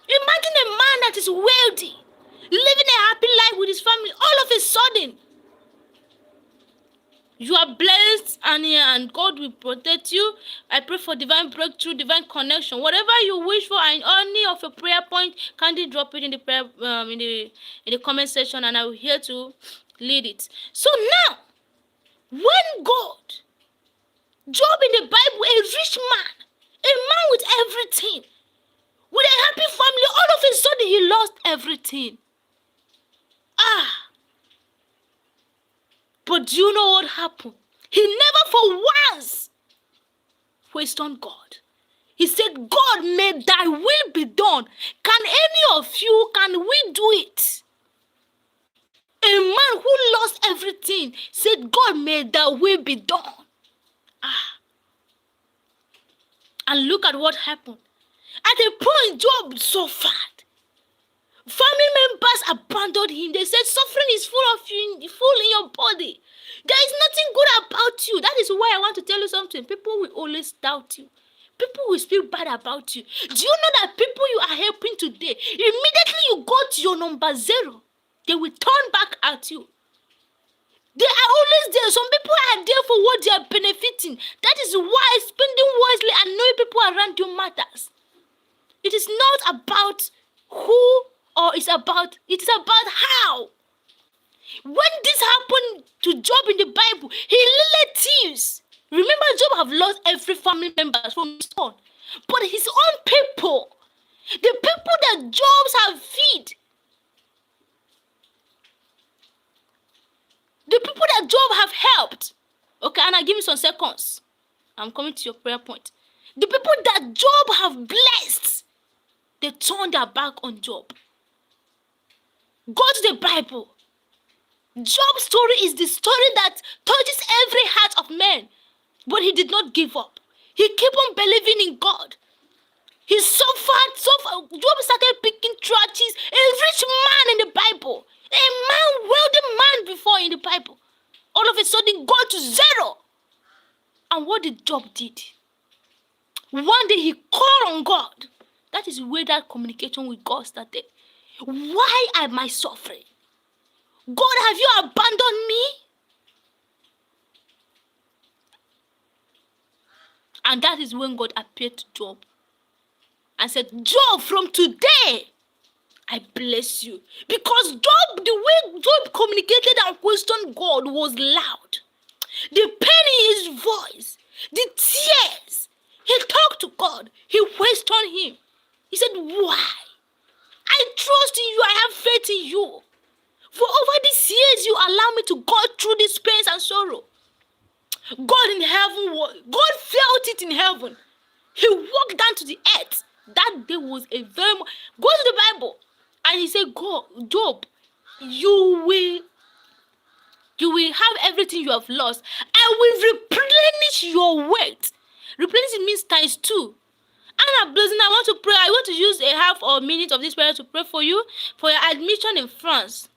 Imagine a man that is wealthy, living a happy life with his family. All of a sudden, you are blessed and God will protect you. I pray for divine breakthrough, divine connection. Whatever you wish for and any of your prayer point, kindly drop it in the prayer in the comment section, and I will here to lead it. So now, when God, Job in the Bible, a rich man, a man with everything, with a happy family, all of a sudden he lost everything. But do you know what happened? He never for once questioned God. He said, God, may thy will be done. Can any of you, can we do it? A man who lost everything said, God, may thy will be done. And look at what happened. At a point, Job suffered. Family members abandoned him. They said, suffering is full in your body. There is nothing good about you. That is why I want to tell you something. People will always doubt you. People will speak bad about you. Do you know that people you are helping today, immediately you go to your number 0, they will turn back at you. They are always there. Some people are there for what they are benefiting. That is why spending wisely and knowing people around you matters. It is not about who, or it is about how. When this happened to Job in the Bible, he literally thieves. Remember, Job have lost every family member from his son, but his own people, the people that Jobs have feed, the people that Job have helped. Okay, Anna, give me some seconds. I'm coming to your prayer point. The people that Job have blessed, they turned their back on Job. Go to the Bible. Job's story is the story that touches every heart of man. But he did not give up. He kept on believing in God. He suffered. Job started picking tragedies. A rich man in the Bible. A man, wealthy man before in the Bible. All of a sudden, got to 0. And what did Job did? One day he called on God. That is where that communication with God started. Why am I suffering? God, have you abandoned me? And that is when God appeared to Job and said, Job, from today, I bless you. Because Job, the way Job communicated and questioned God was loud. The pain in his voice, the tears. He talked to God. He questioned him. He said, why? I trust in you. I have faith in you. For over these years, you allow me to go through these pains and sorrow. God in heaven, God felt it in heaven. He walked down to the earth. That day was a very... Go to the Bible. And he said, God, Job, you will have everything you have lost. I will replenish your weight. Replenish means times 2. Anna Blessing, I want to pray. I want to use a half or a minute of this prayer to pray for you for your admission in France.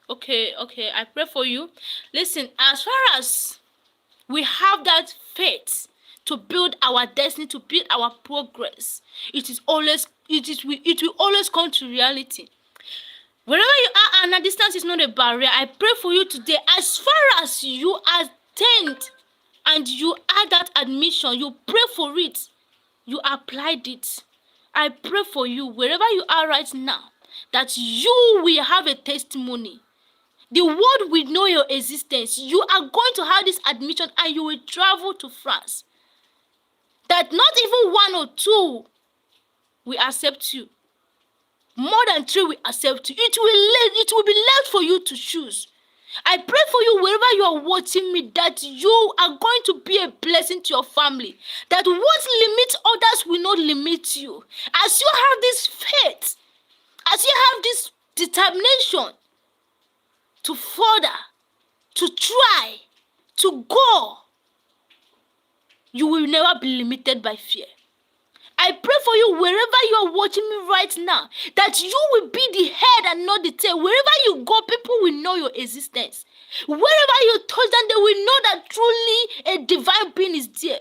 Okay, I pray for you. Listen, as far as we have that faith to build our destiny, to build our progress, it will always come to reality. Wherever you are, and a distance is not a barrier, I pray for you today. As far as you attend and you add that admission, you pray for it, you applied it. I pray for you, wherever you are right now, that you will have a testimony. The world will know your existence. You are going to have this admission and you will travel to France. That not even 1 or 2 will accept you. More than 3 will accept you. It will be left for you to choose. I pray for you wherever you are watching me, that you are going to be a blessing to your family. That what limits others will not limit you. As you have this faith, as you have this determination to further, to try, to go, you will never be limited by fear. I pray for you wherever you are watching me right now, that you will be the head and not the tail. Wherever you go, people will know your existence. Wherever you touch them, they will know that truly a divine being is there.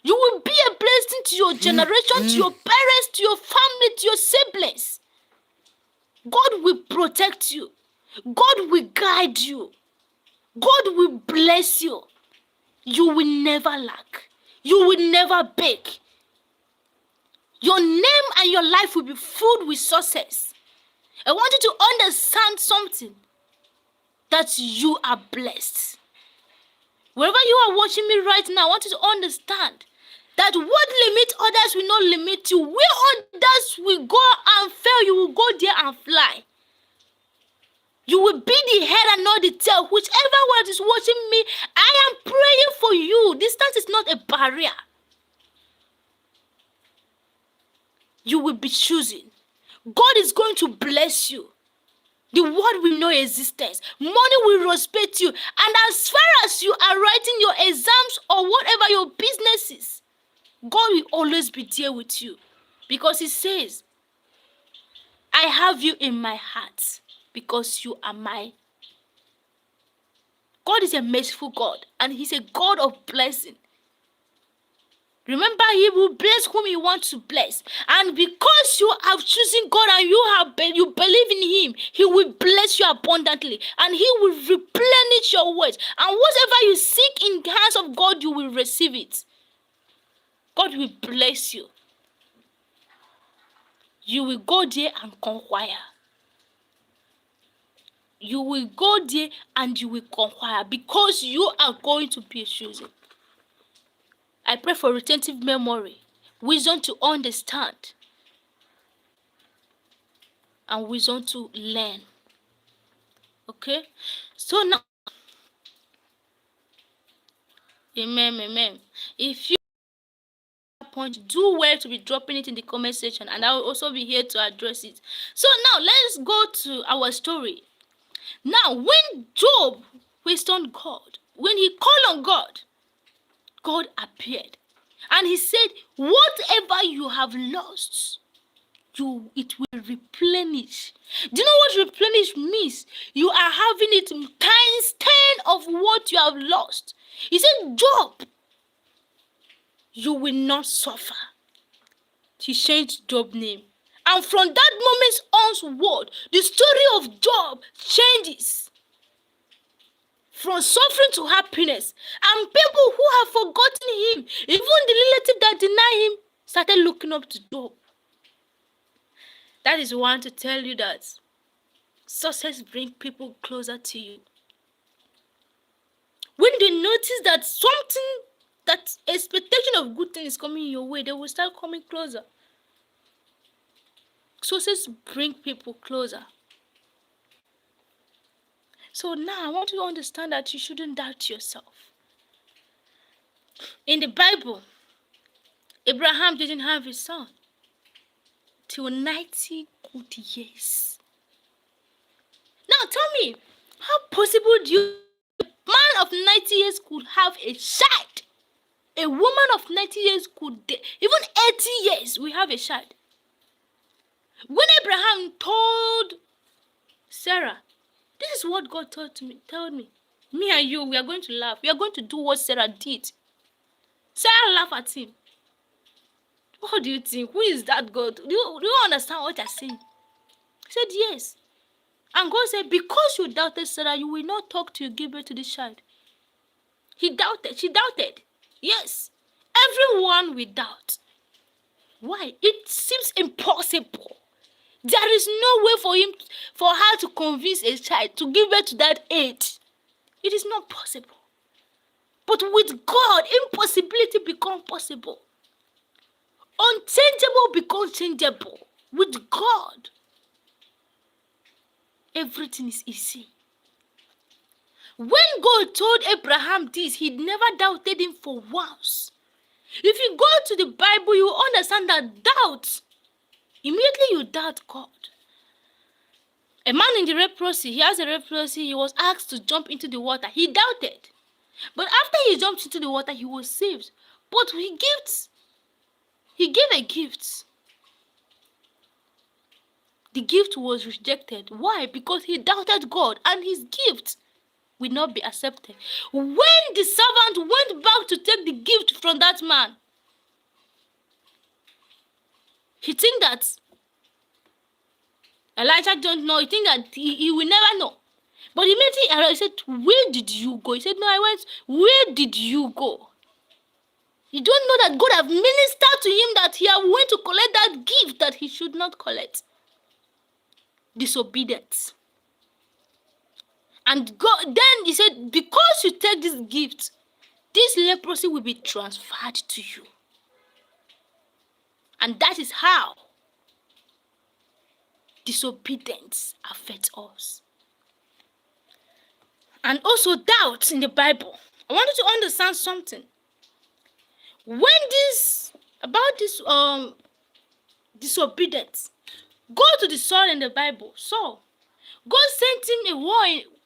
You will be a blessing to your generation, to your parents, to your family, to your siblings. God will protect you. God will guide you. God will bless you. You will never lack. You will never beg. Your name and your life will be filled with success. I want you to understand something, that you are blessed. Wherever you are watching me right now, I want you to understand that what limits others will not limit you. Where others will go and fail, you will go there and fly. You will be the head and not the tail. Whichever one is watching me, I am praying for you. Distance is not a barrier. You will be choosing. God is going to bless you. The world will know your existence. Money will respect you. And as far as you are writing your exams or whatever your business is, God will always be there with you. Because He says, I have you in my heart because you are mine. God is a merciful God, and He's a God of blessing. Remember, He will bless whom He wants to bless. And because you have chosen God and you believe in Him, He will bless you abundantly. And He will replenish your words. And whatever you seek in the hands of God, you will receive it. God will bless you. You will go there and conquer. You will go there and you will conquer because you are going to be chosen. I pray for retentive memory, wisdom to understand, and wisdom to learn. Okay? So now, amen. If you point, do well to be dropping it in the comment section, and I will also be here to address it. So now, let's go to our story. Now, when Job questioned God, when he called on God, God appeared. And He said, whatever you have lost, it will replenish. Do you know what replenish means? You are having it times 10 of what you have lost. He said, Job, you will not suffer. He changed Job's name. And from that moment onward, the story of Job changes from suffering to happiness. And people who have forgotten him, even the relative that deny him, started looking up to Job. That is one to tell you that success brings people closer to you. When they notice that that expectation of good things is coming your way, they will start coming closer. Success brings people closer. So now I want you to understand that you shouldn't doubt yourself. In the Bible, Abraham didn't have his son till 90 good years. Now tell me, how possible do you a man of 90 years could have a child? A woman of 90 years could, even 80 years, we have a child. When Abraham told Sarah, this is what God told me. Me and you, we are going to laugh. We are going to do what Sarah did. Sarah laughed at him. What do you think? Who is that God? Do you understand what I'm saying? He said, yes. And God said, because you doubted Sarah, you will not talk till you give birth to this child. He doubted. She doubted. Yes. Everyone will doubt. Why? It seems impossible. There is no way for her to convince a child to give birth to that age. It is not possible. But with God, impossibility becomes possible. Unchangeable becomes changeable. With God, everything is easy. When God told Abraham this, he never doubted him for once. If you go to the Bible, you understand that doubt, immediately you doubt God. A man in the leprosy, he has a leprosy, he was asked to jump into the water. He doubted. But after he jumped into the water, he was saved. But he gave a gift. The gift was rejected. Why? Because he doubted God, and his gift will not be accepted. When the servant went back to take the gift from that man, he think that Elijah don't know. He think that he will never know. But immediately he said, where did you go? He said, no, I went. Where did you go? You don't know that God have ministered to him that he went to collect that gift that he should not collect. Disobedience. And God, then he said, because you take this gift, this leprosy will be transferred to you. And that is how disobedience affects us. And also doubt in the Bible. I want you to understand something. When disobedience, go to the Saul in the Bible. Saul, God sent him a war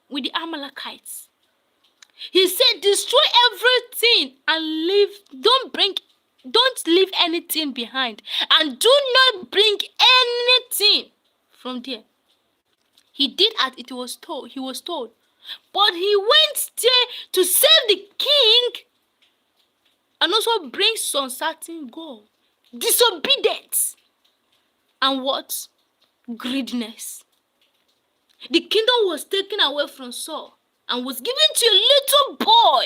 with the Amalekites. He said, destroy everything and don't leave anything behind. And do not bring anything from there. He did as he was told. But he went there to save the king and also bring some certain goal. Disobedience. And what? Greediness. The kingdom was taken away from Saul and was given to a little boy,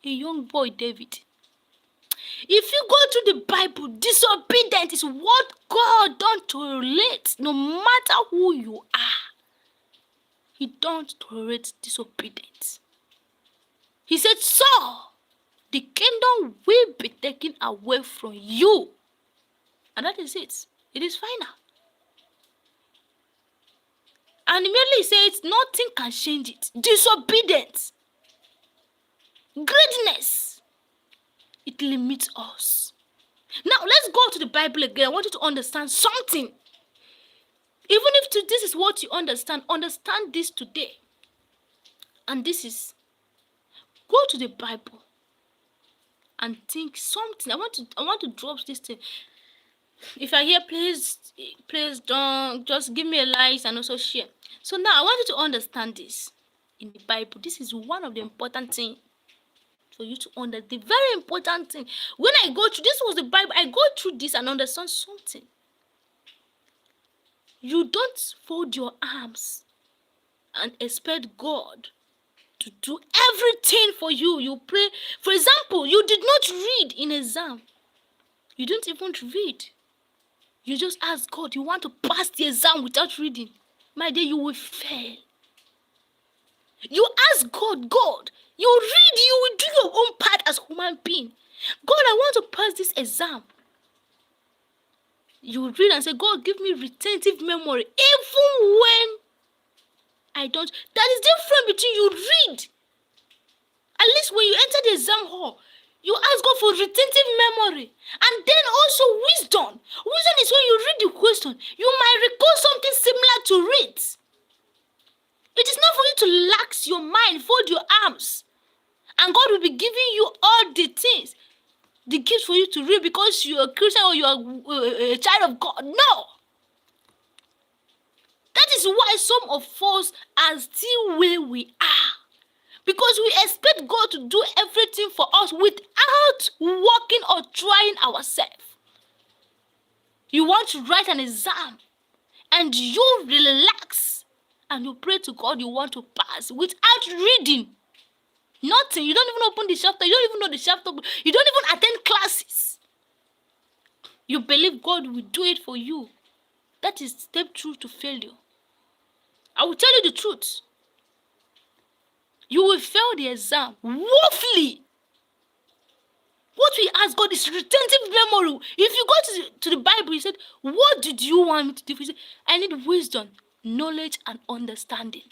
a young boy, David. If you go to the Bible, disobedience is what God don't tolerate, no matter who you are. He don't tolerate disobedience. He said, Saul, the kingdom will be taken away from you. And that is it. It is final. And immediately he says, nothing can change it. Disobedience. Greatness. It limits us. Now, let's go to the Bible again. I want you to understand something. Even if this is what you understand this today. And this is, go to the Bible and think something. I want to drop this thing. If I hear, please don't just give me a like and also share. So now I want you to understand this in the Bible. This is one of the important things for you to understand. The very important thing. When I go through, this was the Bible, I go through this and understand something. You don't fold your arms and expect God to do everything for you. You pray. For example, you did not read in exam. You don't even read. You just ask God, you want to pass the exam without reading. My dear, you will fail. You ask God, you read, you will do your own part as human being. God, I want to pass this exam. You read and say, God, give me retentive memory. Even when I don't. That is different between you read. At least when you enter the exam hall, you ask God for retentive memory. And then also wisdom. Wisdom is when you read the question, you might recall something similar to it. It is not for you to lax your mind, fold your arms. And God will be giving you all the things, the gifts for you to read because you are a Christian or you are a child of God. No. That is why some of us are still where we are. Because we expect God to do everything for us without working or trying ourselves. You want to write an exam and you relax and you pray to God you want to pass without reading. Nothing. You don't even open the chapter. You don't even know the chapter. You don't even attend classes. You believe God will do it for you. That is step through to failure. I will tell you the truth. You will fail the exam woefully. What we ask God is retentive memory. If you go to the Bible, he said, what did you want me to do? He said, I need wisdom, knowledge, and understanding.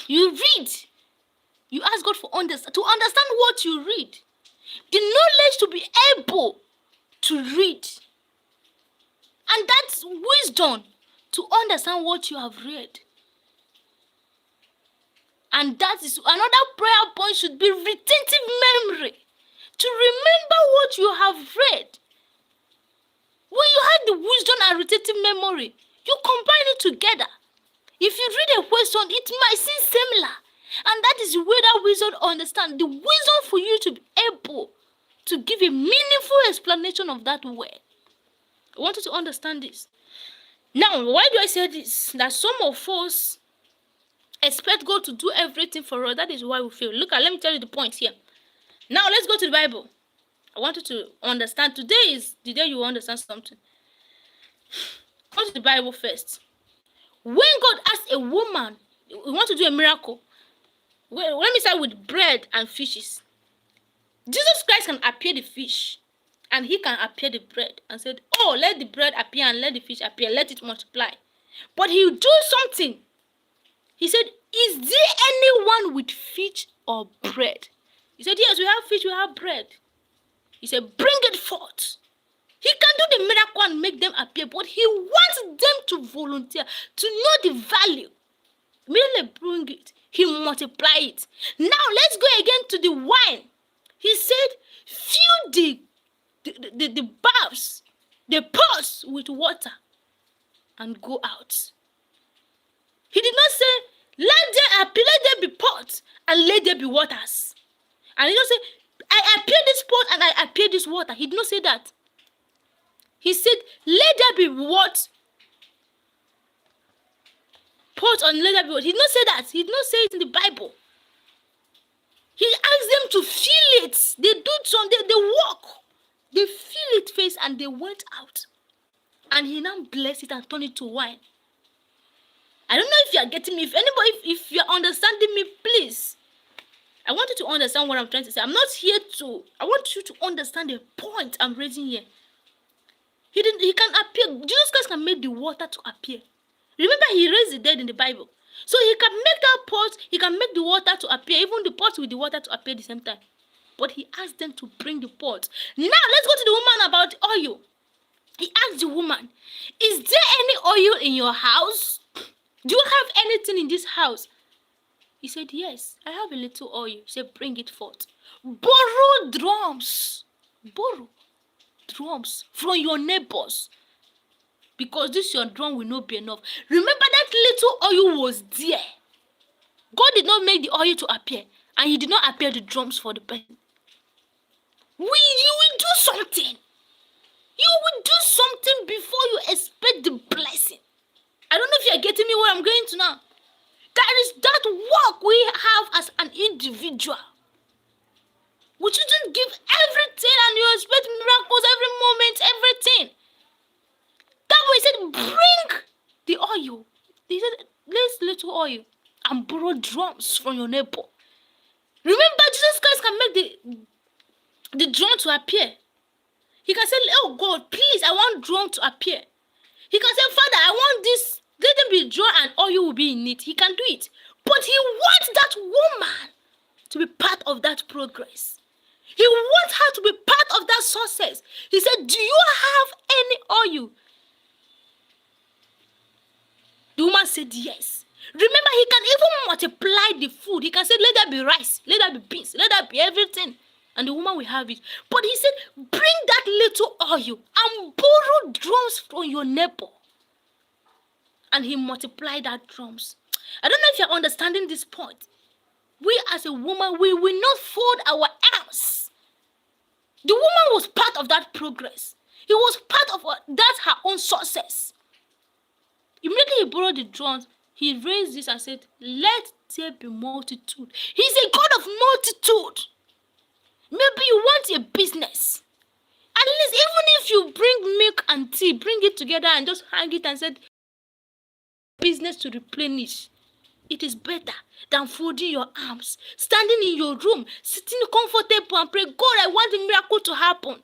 You read. You ask God for to understand what you read. The knowledge to be able to read. And that's wisdom to understand what you have read. And that is another prayer point should be retentive memory. To remember what you have read. When you have the wisdom and retentive memory, you combine it together. If you read a question, it might seem similar. And that is where that wisdom understand. The wisdom for you to be able to give a meaningful explanation of that word. I want you to understand this. Now, why do I say this? That some of us expect God to do everything for us. That is why we fail. Let me tell you the point here. Now, let's go to the Bible. I want you to understand. Today is the day you will understand something. Go to the Bible first. When God asked a woman, we want to do a miracle. Well, let me start with bread and fishes. Jesus Christ can appear the fish. And he can appear the bread. And said, oh, let the bread appear and let the fish appear. Let it multiply. But he will do something. He said, is there anyone with fish or bread? He said, yes, we have fish, we have bread. He said, bring it forth. He can do the miracle and make them appear, but he wants them to volunteer, to know the value. Merely bring it. He multiply it. Now let's go again to the wine. He said, fill the baths, the pots with water and go out. He did not say, let there be pots and let there be waters. And he did not say, I appear this pot and I appear this water. He did not say that. He said, let there be what? Pot and let there be what? He did not say that. He did not say it in the Bible. He asked them to feel it. They do something, they walk. They feel it first and they went out. And he now blessed it and turned it to wine. I don't know if you are getting me. If you are understanding me, please. I want you to understand what I'm trying to say. I'm not here to. I want you to understand the point I'm raising here. He can appear. Jesus Christ can make the water to appear. Remember, he raised the dead in the Bible. So he can make that pot, he can make the water to appear, even the pot with the water to appear at the same time. But he asked them to bring the pot. Now, let's go to the woman about the oil. He asked the woman, is there any oil in your house? Do you have anything in this house? He said, yes, I have a little oil. He said, bring it forth. Borrow drums. Borrow drums from your neighbors. Because this your drum will not be enough. Remember that little oil was there. God did not make the oil to appear. and he did not appear the drums for the person. You will do something. You will do something before you expect the blessing. I don't know if you're getting me where I'm going to now. That is that work we have as an individual. We shouldn't give everything and you expect miracles every moment, everything. That way he said, bring the oil. He said, let's little oil and borrow drums from your neighbor. Remember, Jesus Christ can make the drum to appear. He can say, oh God, please, I want drum to appear. He can say, Father, I want this. Let them be drum and oil will be in it. He can do it. But he wants that woman to be part of that progress. He wants her to be part of that success. He said, do you have any oil? The woman said yes. Remember, he can even multiply the food. He can say, let there be rice, let there be beans, let there be everything. And the woman will have it. But he said, bring that little oil and borrow drums from your neighbor. And he multiplied that drums. I don't know if you're understanding this point. We as a woman, we will not fold our arms. The woman was part of that progress. He was part of that's her own success. Immediately he borrowed the drums. He raised this and said, let there be multitude. He's a God of multitude. Maybe you want a business. At least even if you bring milk and tea, bring it together and just hang it and said, business to replenish. It is better than folding your arms, standing in your room, sitting comfortable and pray, God, I want a miracle to happen.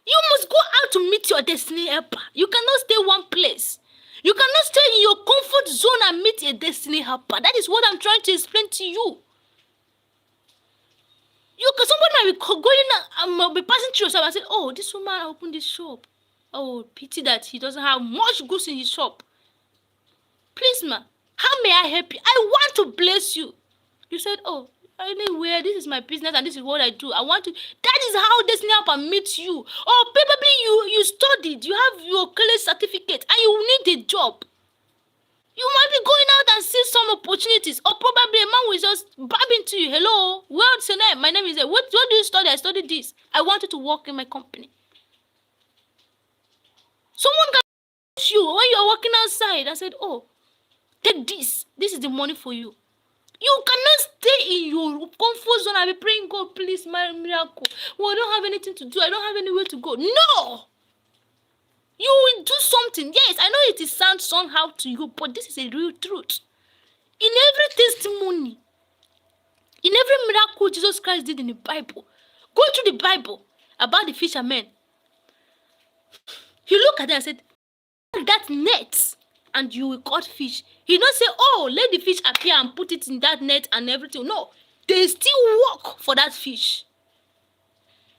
You must go out to meet your destiny helper. You cannot stay one place. You cannot stay in your comfort zone and meet a destiny helper. That is what I'm trying to explain to you. Somebody might be going and be passing through yourself and say, oh, this woman opened this shop. Oh, pity that he doesn't have much goods in his shop. Please, ma, how may I help you? I want to bless you. You said, oh, anywhere, this is my business and this is what I do. I want to. That is how destiny helper meets you. Or probably you studied, you have your college certificate and you need a job. You might be going out and see some opportunities, or probably a man will just bump into you. Hello, what's your name? My name is what do you study? I studied this. I want you to work in my company. Someone can push you when you are walking outside and said, oh, take this. This is the money for you. You cannot stay in your comfort zone and be praying, God, please, my miracle. Well, I don't have anything to do. I don't have anywhere to go. No! You will do something. Yes, I know it sounds somehow to you, but this is a real truth. In every testimony, in every miracle Jesus Christ did in the Bible, go through the Bible about the fishermen. He looked at them and said, that net and you will caught fish. He not say, oh, let the fish appear and put it in that net and everything. No, they still work for that fish.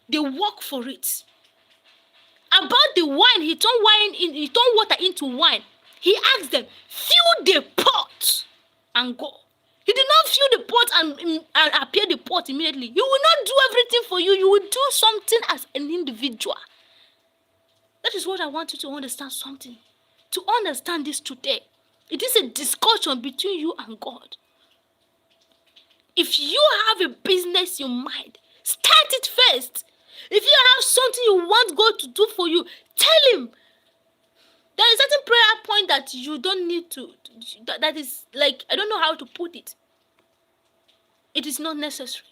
They work for it. About the wine, he turned water into wine. He asked them, fill the pot and go. He did not fill the pot and appear the pot immediately. He will not do everything for you. You will do something as an individual. That is what I want you to understand something. To understand this today. It is a discussion between you and God. If you have a business in mind, start it first. If you have something you want God to do for you, tell him. There is a certain prayer point that you don't need to, that is like, I don't know how to put it. It is not necessary.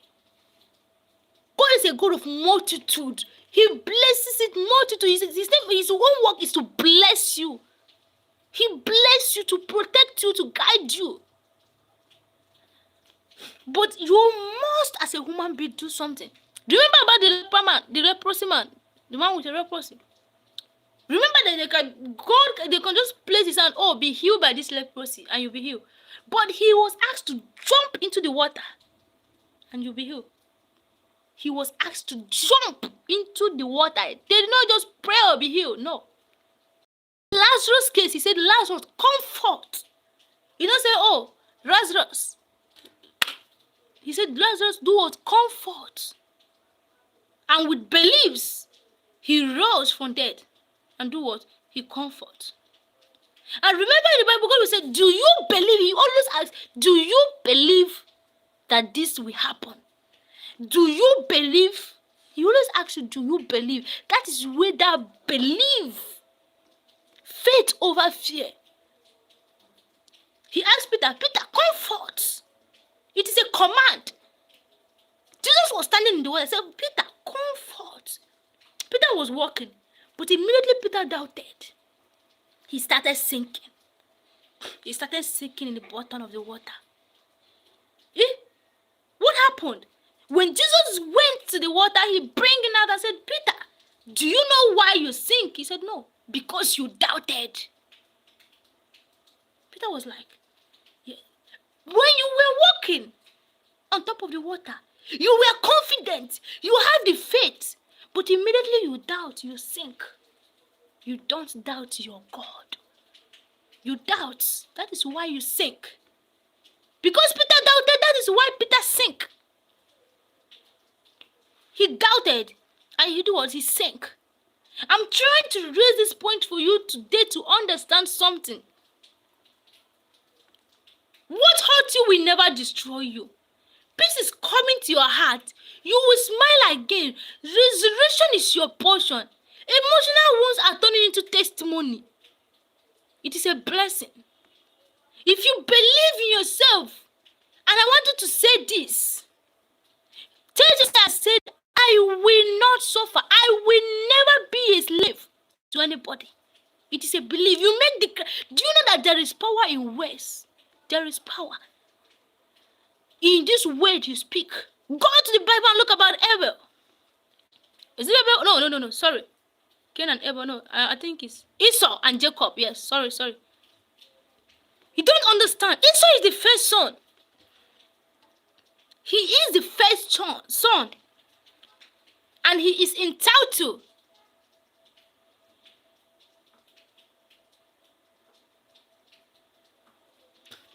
God is a God of multitude. He blesses it multitude. His own work is to bless you. He bless you, to protect you, to guide you. But you must, as a human being, do something. Remember about the leprosy man, the man with the leprosy. Remember that they can just place his hand, oh, be healed by this leprosy, and you'll be healed. But he was asked to jump into the water, and you'll be healed. He was asked to jump into the water. They did not just pray or be healed. No. Lazarus' case, he said, Lazarus, comfort. He don't say, oh, Lazarus. He said, Lazarus, do what? Comfort. And with beliefs, he rose from dead. And do what? He comfort. And remember in the Bible, God will say, do you believe? He always asks, do you believe that this will happen? Do you believe? He always asks you, do you believe? That is where that belief, faith over fear. He asked Peter, Peter, come forth. It is a command. Jesus was standing in the water and said, Peter, come forth. Peter was walking, but immediately Peter doubted. He started sinking. He started sinking in the bottom of the water. Eh? What happened? When Jesus went to the water, he bring it out and said, Peter, do you know why you sink? He said, no, because you doubted. Peter was like, yeah. When you were walking on top of the water, you were confident, you had the faith, but immediately you doubt, you sink. You don't doubt your God. You doubt. That is why you sink. Because Peter doubted, that is why Peter sank. He doubted, and he did what? He sank. I'm trying to raise this point for you today to understand something. What hurt you will never destroy you. Peace is coming to your heart. You will smile again. Resurrection is your portion. Emotional wounds are turning into testimony. It is a blessing. If you believe in yourself, and I want you to say this, tell Jesus that said, I will not suffer. I will never be a slave to anybody. It is a belief. You make the. Do you know that there is power in words? There is power in this word you speak. Go to the Bible and look about Abel. Is it Abel? No. Sorry, Cain and Abel. No, I think it's Esau and Jacob. Yes, sorry. You don't understand. Esau is the first son. He is the first son. And he is entitled.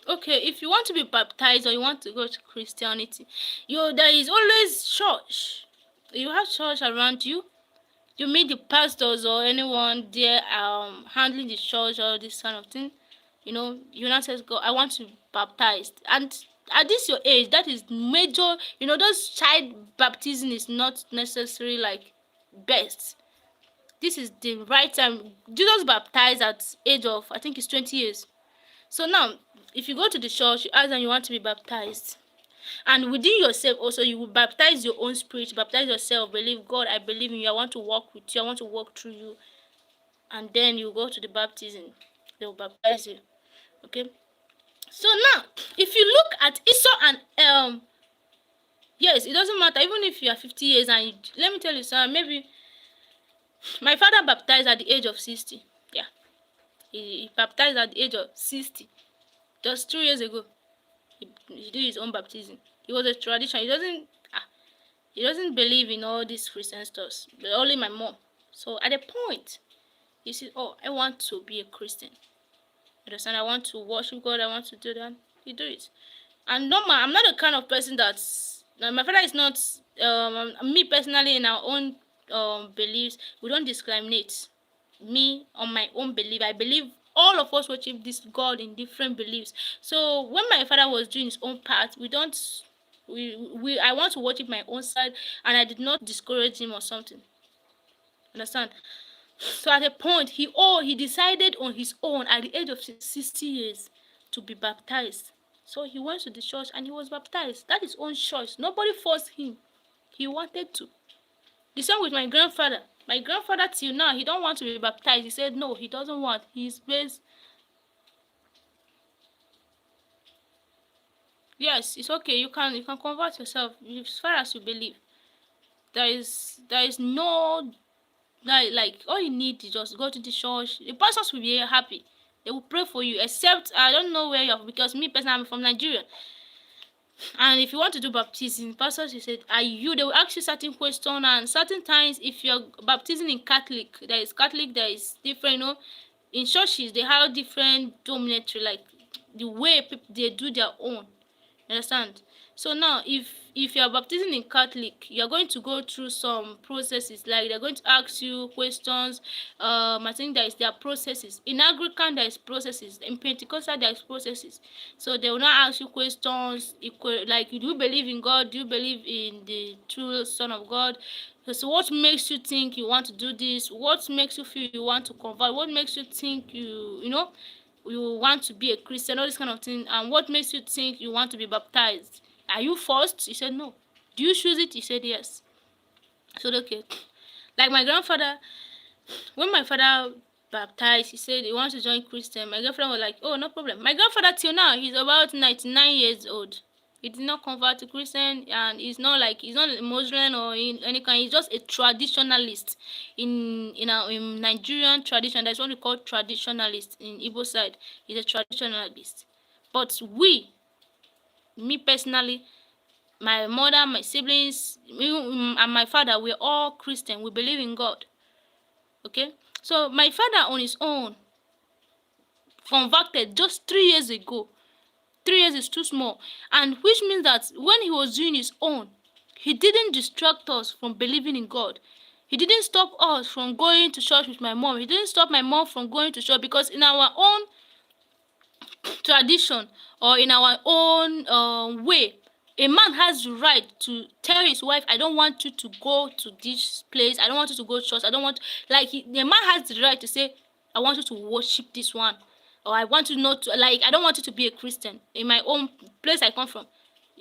Okay, if you want to be baptized or you want to go to Christianity, there is always church. You have church around you. You meet the pastors or anyone there handling the church or this kind of thing. You now say, "God, I want to be baptized." And at this your age, that is major. Those child baptism is not necessarily like best. This is the right time. Jesus baptized at age of, I think it's 20 years. So now, if you go to the church, you ask them you want to be baptized. And within yourself also, you will baptize your own spirit, baptize yourself, believe, God, I believe in you, I want to walk with you, I want to walk through you. And then you go to the baptism. They will baptize you. Okay? So now, if you look at Esau and yes, it doesn't matter, even if you are 50 years and let me tell you something, maybe my father baptized at the age of 60. Yeah. He baptized at the age of 60. Just 2 years ago. He did his own baptism. It was a tradition. He doesn't believe in all these Christian stuff. But only my mom. So at a point, he said, "Oh, I want to be a Christian. Understand? I want to worship God. I want to do that." He do it. And normal, I'm not the kind of person that's. My father is not. Me personally, in our own beliefs, we don't discriminate. Me on my own belief, I believe all of us worship this God in different beliefs. So when my father was doing his own part, I want to worship my own side, and I did not discourage him or something. Understand? So at a point, he decided on his own at the age of 60 years to be baptized. So he went to the church and he was baptized. That is his own choice. Nobody forced him. He wanted to. The same with my grandfather. My grandfather till now, he don't want to be baptized. He said no, he doesn't want. He's based. Yes, it's okay. You can convert yourself as far as you believe. There is no like all you need is just go to the church. The pastors will be happy. They will pray for you. Except I don't know where you're, because me personally I'm from Nigeria. And if you want to do baptism, pastors, he said, are you? They will ask you certain questions, and certain times, if you're baptizing in Catholic, there is different, in churches, they have different dominatory, like the way people, they do their own. You understand? So now, if you are baptizing in Catholic, you are going to go through some processes. Like they're going to ask you questions. I think there are processes. In Anglican there is processes. In Pentecostal there is processes. So they will not ask you questions like, do you believe in God? Do you believe in the true Son of God? So what makes you think you want to do this? What makes you feel you want to convert? What makes you think you want to be a Christian, all this kind of thing, and what makes you think you want to be baptized? Are you forced? He said no. Do you choose it? He said yes. I said okay. Like my grandfather, when my father baptized, he said he wants to join Christian. My grandfather was like, oh, no problem. My grandfather till now, he's about 99 years old. He did not convert to Christian, and he's not a Muslim or in any kind. He's just a traditionalist in Nigerian tradition. That's what we call traditionalist in Igbo side. He's a traditionalist. But me personally, my mother, my siblings, and my father, we're all Christian. We believe in God. Okay, so my father on his own converted just 3 years ago. 3 years is too small, and which means that when he was doing his own, he didn't distract us from believing in God. He didn't stop us from going to church with my mom. He didn't stop my mom from going to church, because in our own tradition or in our own way, a man has the right to tell his wife, I don't want you to go to this place, I don't want you to go to church, I don't want, like, the man has the right to say, I want you to worship this one, or I want you not to, like, I don't want you to be a Christian. In my own place I come from,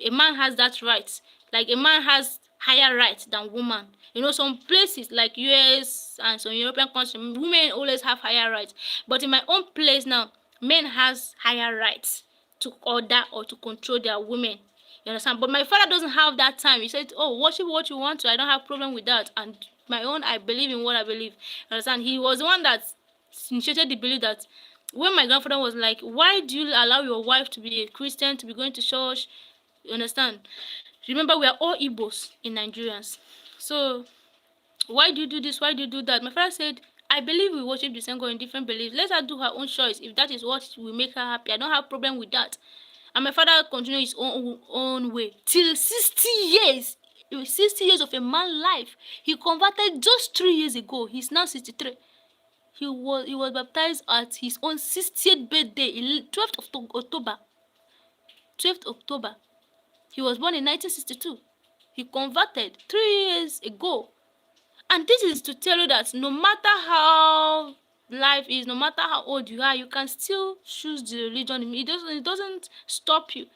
a man has that right. Like, a man has higher rights than woman. Some places like US and some European countries, women always have higher rights. But in my own place now, men has higher rights to order or to control their women. You understand? But my father doesn't have that time. He said, oh, worship what you want to. I don't have problem with that. And my own, I believe in what I believe. You understand? He was the one that initiated the belief that when my grandfather was like, why do you allow your wife to be a Christian, to be going to church? You understand? Remember, we are all Igbos in Nigerians. So why do you do this? Why do you do that? My father said, I believe we worship the same God in different beliefs. Let her do her own choice. If that is what will make her happy, I don't have problem with that. And my father continued his own way till 60 years. It was 60 years of a man's life. He converted just 3 years ago. He's now 63. He was baptized at his own 60th birthday, 12th of October. 12th October. He was born in 1962. He converted 3 years ago. And this is to tell you that no matter how life is, no matter how old you are, you can still choose the religion. It doesn't stop you.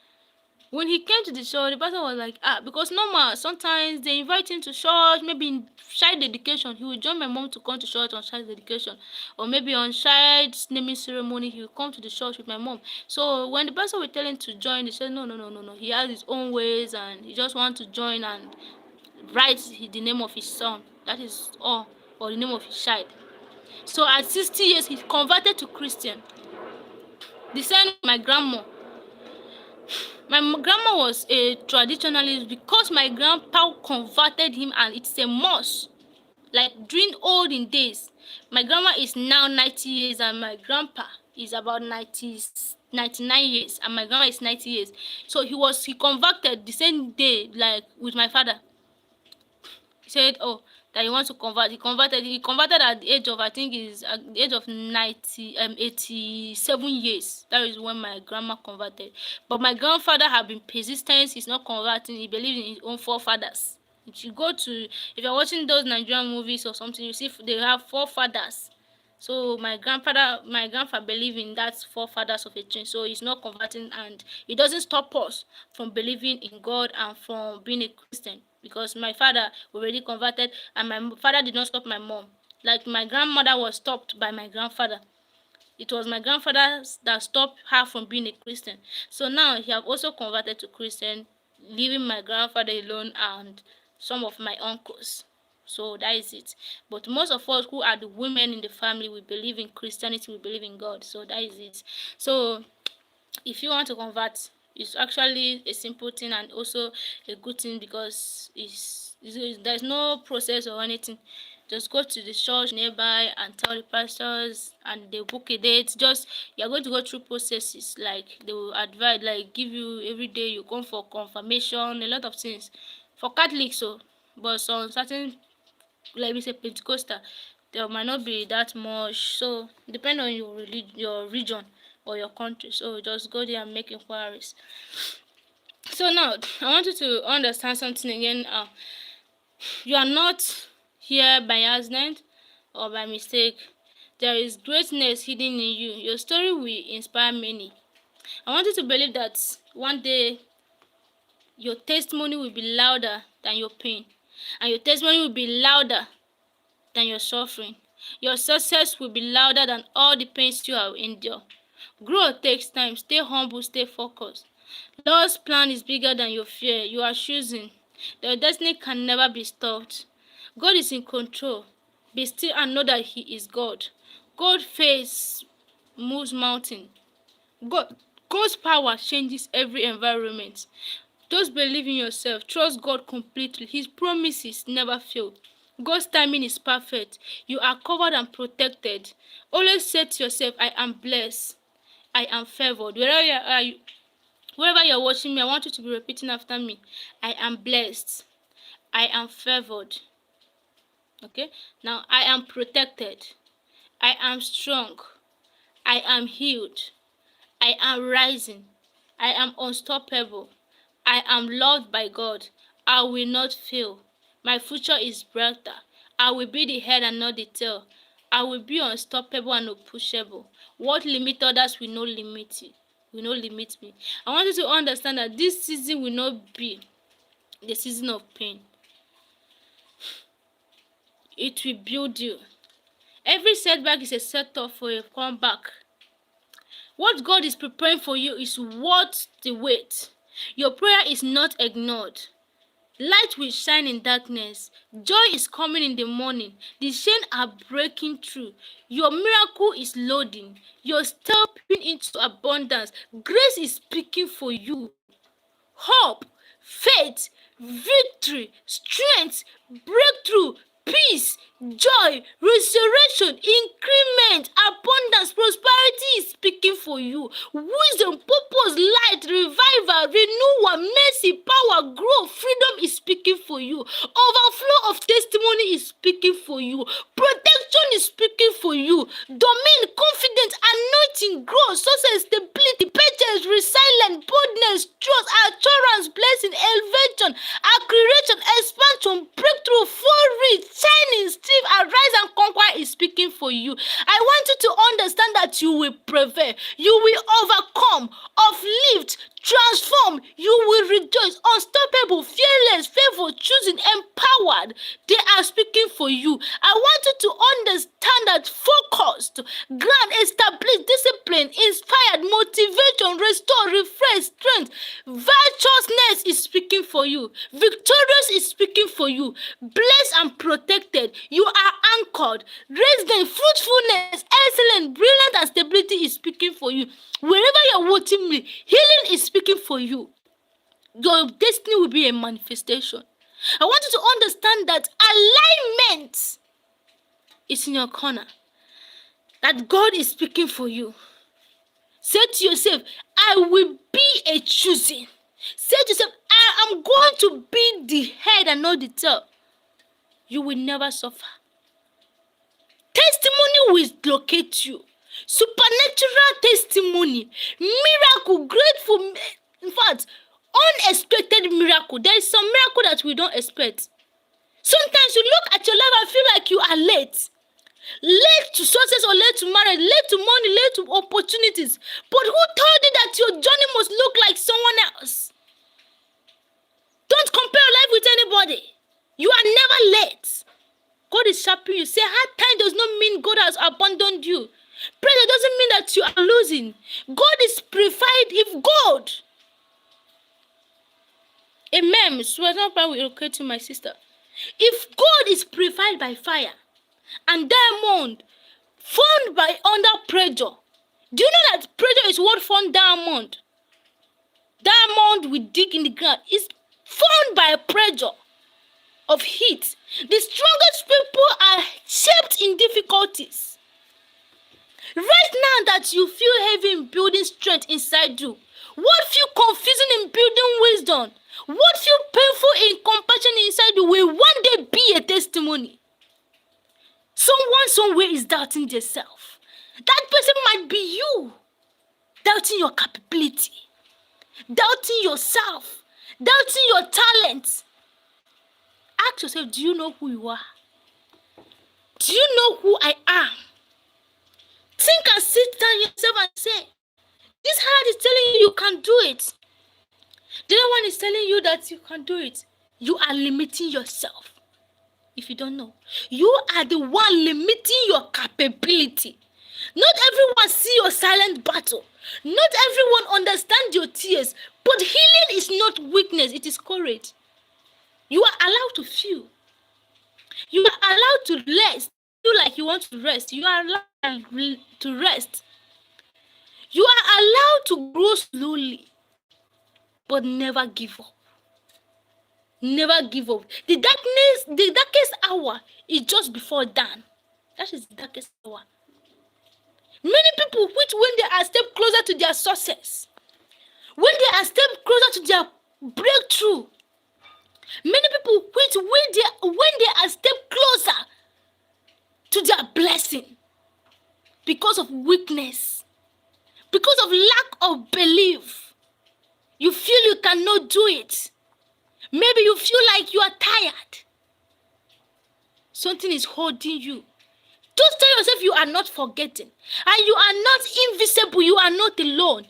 When he came to the church, the pastor was like, because normal, sometimes they invite him to church, maybe in child dedication, he would join my mom to come to church on child dedication, or maybe on child's naming ceremony, he would come to the church with my mom. So when the pastor was telling him to join, he said, no, no, no, no, no. He has his own ways, and he just wants to join and write the name of his son. That is all, or the name of his child. So at 60 years, he converted to Christian. The same with my grandma. My grandma was a traditionalist because my grandpa converted him, and it's a must. Like during olden days, my grandma is now 90 years and my grandpa is about 99 years, and my grandma is 90 years. So he converted the same day, like with my father. He said, oh, that he wants to convert. He converted at the age of, I think is at the age of 87 years. That is when my grandma converted. But my grandfather had been persistent. He's not converting. He believes in his own forefathers. If you're watching those Nigerian movies or something, you see they have forefathers. So my grandfather believe in that forefathers of a change. So he's not converting, and it doesn't stop us from believing in God and from being a Christian, because my father already converted, and my father did not stop my mom. Like my grandmother was stopped by my grandfather. It was my grandfather that stopped her from being a Christian. So now he have also converted to Christian, leaving my grandfather alone and some of my uncles. So that is it. But most of us who are the women in the family, we believe in Christianity, we believe in God. So that is it. So if you want to convert, it's actually a simple thing and also a good thing, because there's no process or anything. Just go to the church nearby and tell the pastors, and they book a date. Just you're going to go through processes, like they will advise, like give you every day you come for confirmation, a lot of things for Catholics. So but some certain, like we say Pentecostal, there might not be that much. So depend on your your region or your country. So just go there and make inquiries. So now I want you to understand something again. You are not here by accident or by mistake. There is greatness hidden in you. Your story will inspire many. I want you to believe that one day your testimony will be louder than your pain, and your testimony will be louder than your suffering. Your success will be louder than all the pains you have endured. Growth takes time. Stay humble, stay focused. Lord's plan is bigger than your fear. You are choosing. Your destiny can never be stopped. God is in control. Be still and know that He is God. God's face moves mountains. God's power changes every environment. Just believe in yourself. Trust God completely. His promises never fail. God's timing is perfect. You are covered and protected. Always say to yourself, I am blessed. I am favored. Wherever you're watching me, I want you to be repeating after me. I am blessed. I am favored. Okay? Now, I am protected. I am strong. I am healed. I am rising. I am unstoppable. I am loved by God. I will not fail. My future is brighter. I will be the head and not the tail. I will be unstoppable and unpushable. What limit others will not limit you. Will not limit me. I want you to understand that this season will not be the season of pain. It will build you. Every setback is a setup for a comeback. What God is preparing for you is worth the wait. Your prayer is not ignored. Light will shine in darkness. Joy is coming in the morning. The chains are breaking through. Your miracle is loading. You're stepping into abundance. Grace is speaking for you. Hope, faith, victory, strength, breakthrough, peace, joy, restoration, increment, abundance, prosperity is speaking for you. Wisdom, purpose, light, revival, renewal, mercy, power, growth, freedom is speaking for you. Overflow of testimony is speaking for you. Protection is speaking for you. Domain, confidence, anointing, growth, success, stability, patience, resilience, boldness, trust, assurance, blessing, elevation, accretion, expansion, breakthrough, flourish, shining, strive, arise and conquer is speaking for you. I want you to understand that you will prevail. You will overcome, uplift, transform. You will rejoice, unstoppable, fearless, favored, choosing, empowered. They are speaking for you. I want you to understand that focused, grand, established, discipline, inspired, motivation, restore, refresh, strength, righteousness is speaking for you. Victorious is speaking for you. Blessed and protected. You are anchored. Resident, fruitfulness, excellent, brilliant, and stability is speaking for you. Wherever you're watching me, healing is speaking for you. Your destiny will be a manifestation. I want you to understand that alignment is in your corner. That God is speaking for you. Say to yourself, I will be a choosing. Say to yourself, I am going to be the head and not the tail. You will never suffer. Testimony will locate you. Supernatural testimony, miracle, grateful, in fact, unexpected miracle. There is some miracle that we don't expect. Sometimes you look at your life and feel like you are late. Late to success or late to marriage, late to money, late to opportunities. But who told you that your journey must look like someone else? Don't compare your life with anybody. You are never late. God is sharpening you. Say hard time does not mean God has abandoned you. Pressure doesn't mean that you are losing. God is purified if God. Amen. So not will occur to my sister. If God is purified by fire and diamond formed by under pressure, do you know that pressure is what formed diamond? Diamond we dig in the ground is formed by pressure. of heat. The strongest people are shaped in difficulties. Right now that you feel heavy in building strength inside you, what feel confusing in building wisdom, what feel painful in compassion inside you will one day be a testimony. Someone somewhere is doubting themselves. That person might be you. Doubting your capability, doubting yourself, doubting your talent. Ask yourself, do you know who you are? Do you know who I am? Think and sit down yourself and say, this heart is telling you you can do it. The other one is telling you that you can do it. You are limiting yourself. If you don't know, you are the one limiting your capability. Not everyone see your silent battle. Not everyone understand your tears. But healing is not weakness, it is courage. You are allowed to feel. You are allowed to rest. Feel like you want to rest. You are allowed to rest. You are allowed to grow slowly. But never give up. Never give up. The darkest hour is just before dawn. That is the darkest hour. Many people which when they are step closer to their success, when they are step closer to their breakthrough, many people which when they are step closer to their blessing, because of weakness, because of lack of belief, you feel you cannot do it. Maybe you feel like you are tired. Something is holding you. Just tell yourself you are not forgetting. And you are not invisible. You are not alone.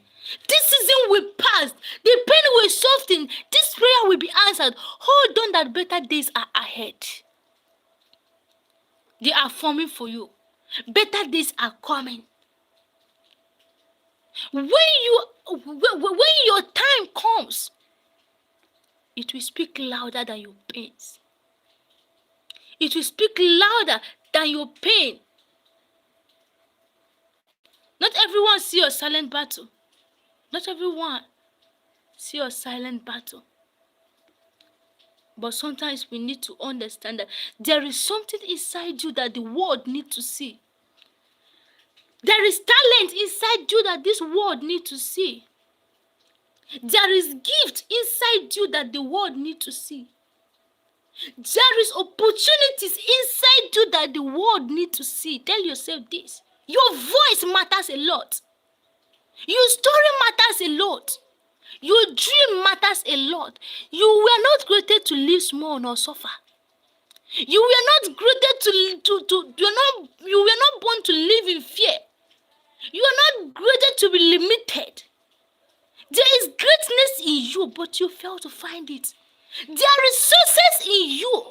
This season will pass. The pain will soften. This prayer will be answered. Hold on that better days are ahead. They are forming for you. Better days are coming. When your time comes, it will speak louder than your pains. It will speak louder than your pain. Not everyone see your silent battle. Not everyone see your silent battle. But sometimes we need to understand that there is something inside you that the world needs to see. There is talent inside you that this world needs to see. There is gift inside you that the world needs to see. There is opportunities inside you that the world needs to see. Tell yourself this. Your voice matters a lot. Your story matters a lot. Your dream matters a lot. You were not created to live small nor suffer. You were not created you were not born to live in fear. You are not created to be limited. There is greatness in you, but you fail to find it. There is success in you.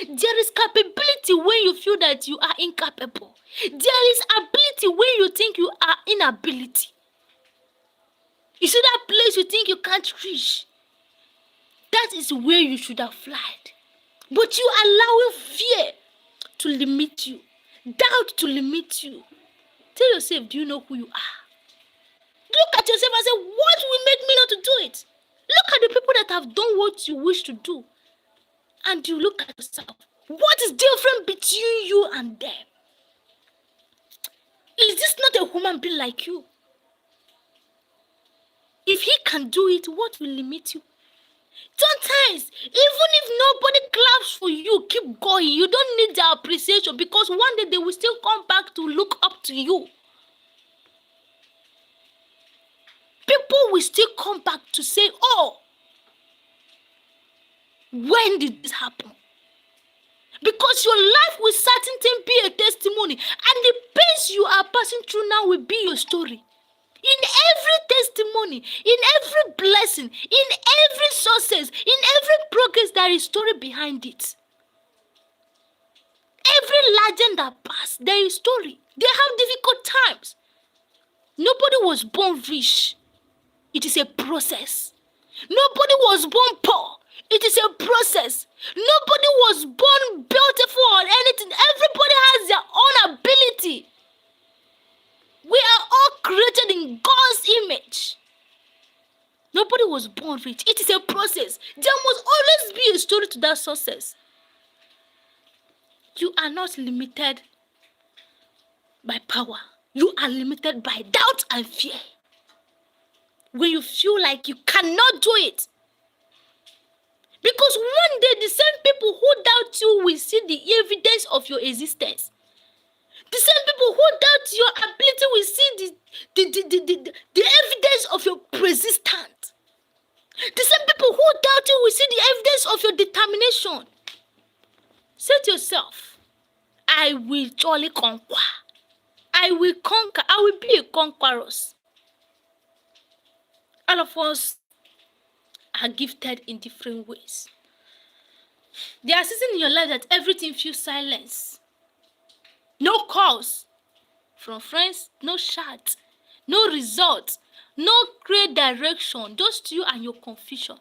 There is capability when you feel that you are incapable. There is ability when you think you are inability. You see that place you think you can't reach? That is where you should have flied. But you allow fear to limit you. Doubt to limit you. Tell yourself, do you know who you are? Look at yourself and say, what will make me not to do it? Look at the people that have done what you wish to do. And you look at yourself. What is different between you and them? Is this not a human being like you? If he can do it, what will limit you? Sometimes, even if nobody claps for you, keep going. You don't need their appreciation because one day they will still come back to look up to you. People will still come back to say, oh, when did this happen? Because your life will certainly be a testimony, and the pains you are passing through now will be your story. In every testimony, in every blessing, in every success, in every progress, there is story behind it. Every legend that passed, there is story. They have difficult times. Nobody was born rich. It is a process. Nobody was born poor. It is a process. Nobody was born beautiful or anything. Everybody has their own ability. We are all created in God's image. Nobody was born rich. It is a process. There must always be a story to that success. You are not limited by power. You are limited by doubt and fear. When you feel like you cannot do it. Because one day the same people who doubt you will see the evidence of your existence. The same people who doubt your ability will see the evidence of your persistence. The same people who doubt you will see the evidence of your determination. Say to yourself, I will surely conquer. I will conquer. I will be a conqueror. All of us are gifted in different ways. There are seasons in your life that everything feels silence. No calls from friends, no chat, no result, no clear direction, just you and your confusion.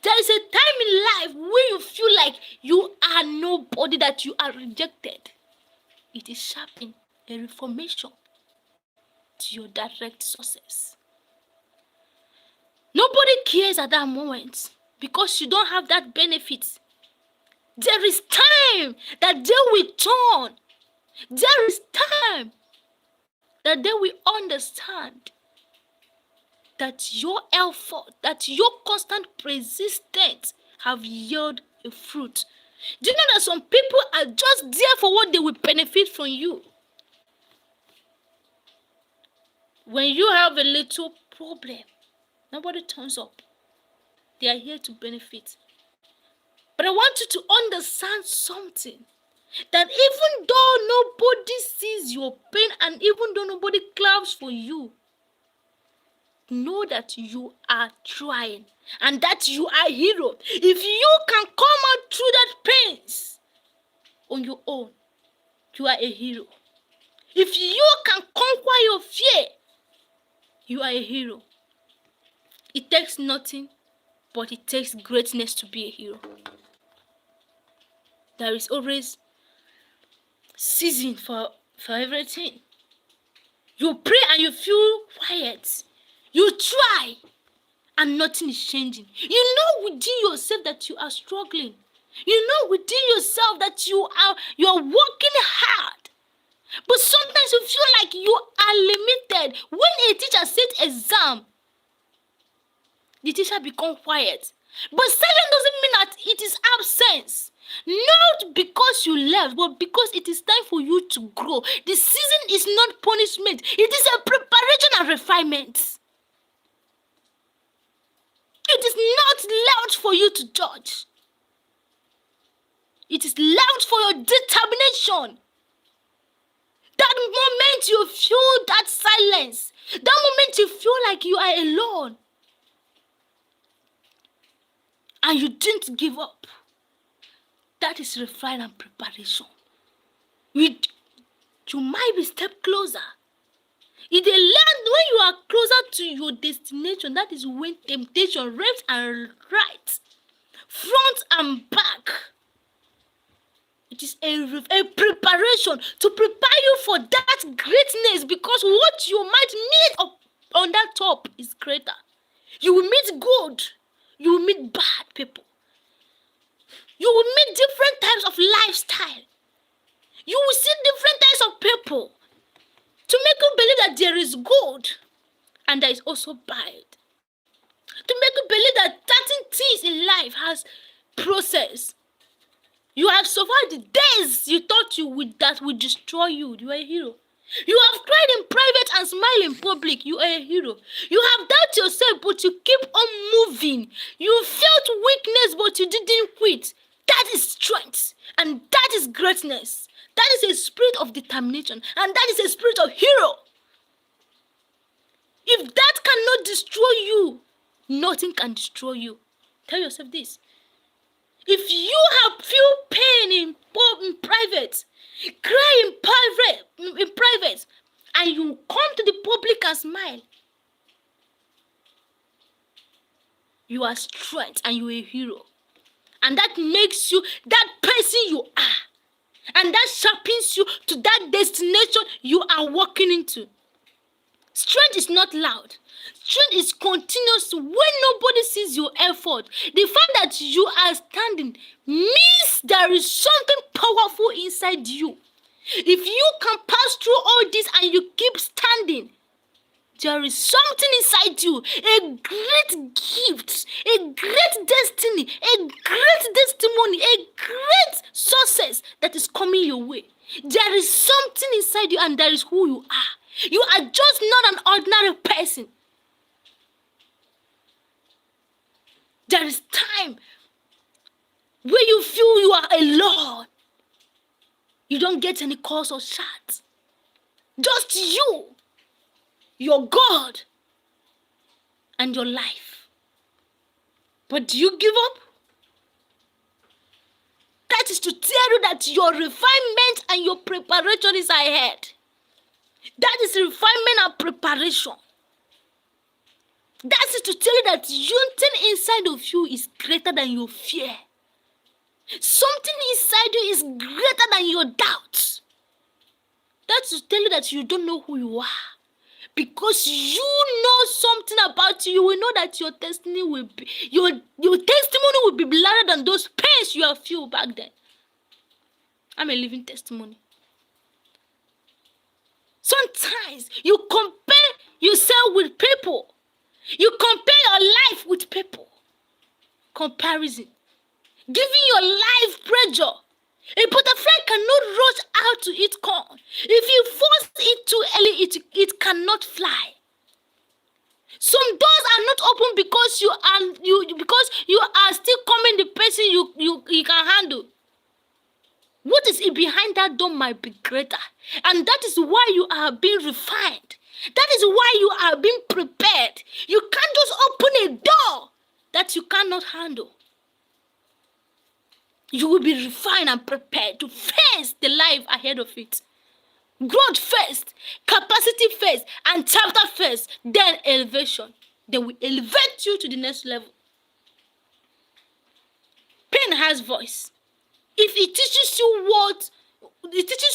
There is a time in life where you feel like you are nobody, that you are rejected. It is sharpening a reformation to your direct success. Nobody cares at that moment because you don't have that benefit. There is time that they will turn. There is time that they will understand that your effort, that your constant persistence have yielded a fruit. Do you know that some people are just there for what they will benefit from you? When you have a little problem, nobody turns up. They are here to benefit. But I want you to understand something. That even though nobody sees your pain and even though nobody claps for you, know that you are trying and that you are a hero. If you can come out through that pains on your own, you are a hero. If you can conquer your fear, you are a hero. It takes nothing, but it takes greatness to be a hero. There is always season for everything. You pray and you feel quiet. You try and nothing is changing. You know within yourself that you are struggling. You know within yourself that you are working hard. But sometimes you feel like you are limited. When a teacher sets exam, the teacher becomes quiet. But silence doesn't mean that it is absence. Not because you left, but because it is time for you to grow. The season is not punishment. It is a preparation and refinement. It is not left for you to judge. It is left for your determination. That moment you feel that silence, that moment you feel like you are alone, and you didn't give up. That is refine and preparation. You might be step closer. In the land when you are closer to your destination, that is when temptation left and right, front and back. It is a preparation to prepare you for that greatness, because what you might meet up on that top is greater. You will meet good. You will meet bad people. You will meet different types of lifestyle. You will see different types of people to make you believe that there is good and there is also bad. To make you believe that certain things in life has process. You have survived the days you thought that would destroy you. You are a hero. You have cried in private and smiled in public. You are a hero. You have doubted yourself, but you keep on moving. You felt weakness, but you didn't quit. That is strength, and that is greatness. That is a spirit of determination, and that is a spirit of hero. If that cannot destroy you, nothing can destroy you. Tell yourself this. If you have feel pain in private, cry in private, and you come to the public and smile, you are strength and you are a hero. And that makes you that person you are. And that sharpens you to that destination you are walking into. Strength is not loud. Strength is continuous when nobody sees your effort. The fact that you are standing means there is something powerful inside you. If you can pass through all this and you keep standing, there is something inside you, a great gift, a great destiny, a great testimony, a great success that is coming your way. There is something inside you, and that is who you are. You are just not an ordinary person. There is time where you feel you are alone. You don't get any calls or chats. Just you, your God, and your life. But do you give up? That is to tell you that your refinement and your preparation is ahead. That is refinement and preparation. That is to tell you that something inside of you is greater than your fear. Something inside you is greater than your doubts. That's to tell you that you don't know who you are. Because you know something about you, you will know that your testimony will be louder than those pains you have felt back then. I'm a living testimony. Sometimes you compare yourself with people. You compare your life with people. Comparison. Giving your life pressure. A butterfly cannot rush out to eat corn. If you force it too early, it cannot fly. Some doors are not open because you are still coming the person you can handle. What is it behind that door might be greater. And that is why you are being refined. That is why you are being prepared. You can't just open a door that you cannot handle. You will be refined and prepared to face the life ahead of it. Growth first, capacity first, and chapter first, then elevation. They will elevate you to the next level. Pain has voice. If it teaches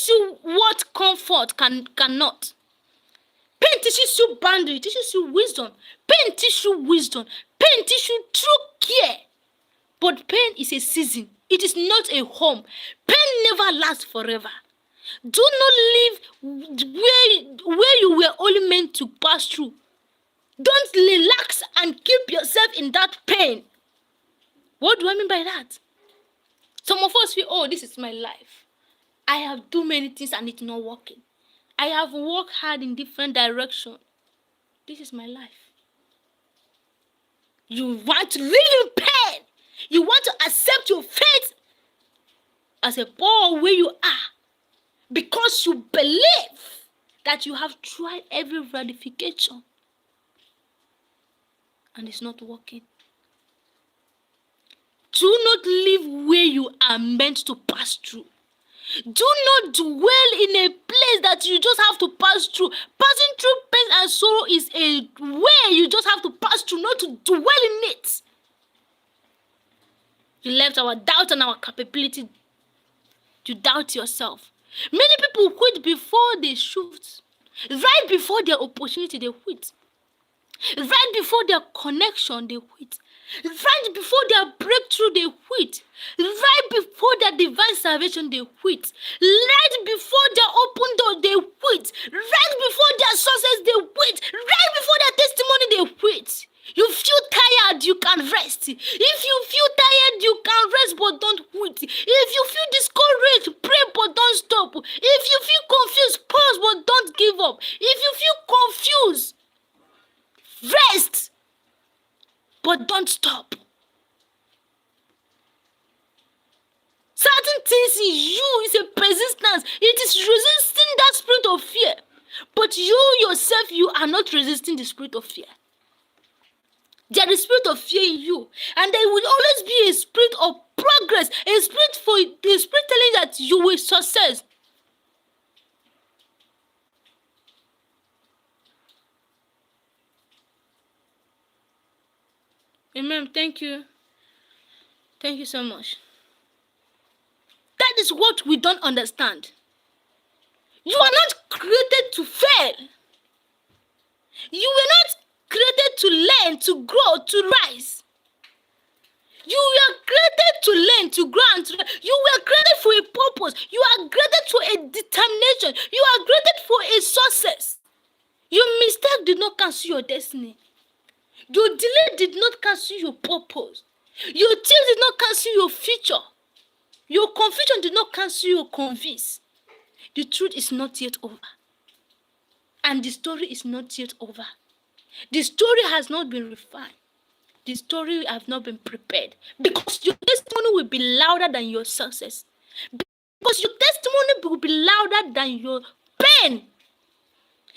you what comfort cannot. Pain teaches you boundary, it teaches you wisdom. Pain teaches you wisdom. Pain teaches you true care. But pain is a season. It is not a home. Pain never lasts forever. Do not live where you were only meant to pass through. Don't relax and keep yourself in that pain. What do I mean by that? Some of us feel, oh, this is my life. I have done many things and it's not working. I have worked hard in different directions. This is my life. You want to live in pain. You want to accept your fate as a boy where you are because you believe that you have tried every ratification and it's not working. Do not live where you are meant to pass through. Do not dwell in a place that you just have to pass through. Passing through pain and sorrow is a way you just have to pass through, not to dwell in it. You left our doubt and our capability. You doubt yourself. Many people quit before they shoot. Right before their opportunity, they quit. Right before their connection, they quit. Right before their breakthrough, they quit. Right before their divine salvation, they quit. Right before their open door, they quit. Right before their success, they quit. Right before their testimony, they quit. You feel tired, you can rest. If you feel tired, you can rest, but don't quit. If you feel discouraged, pray, but don't stop. If you feel confused, pause, but don't give up. If you feel confused, rest, but don't stop. Certain things in you is a persistence. It is resisting that spirit of fear. But you yourself, you are not resisting the spirit of fear. There is a spirit of fear in you. And there will always be a spirit of progress. A spirit telling that you will success. Amen. Thank you. Thank you so much. That is what we don't understand. You are not created to fail. You were not created to learn, to grow, to rise. You were created to learn, to grow, and to rise. You were created for a purpose. You are created for a determination. You are created for a success. Your mistake did not cancel your destiny. Your delay did not cancel your purpose. Your tears did not cancel your future. Your confusion did not cancel your convince. The truth is not yet over. And the story is not yet over. The story has not been refined. The story has not been prepared. Because your testimony will be louder than your success. Because your testimony will be louder than your pain.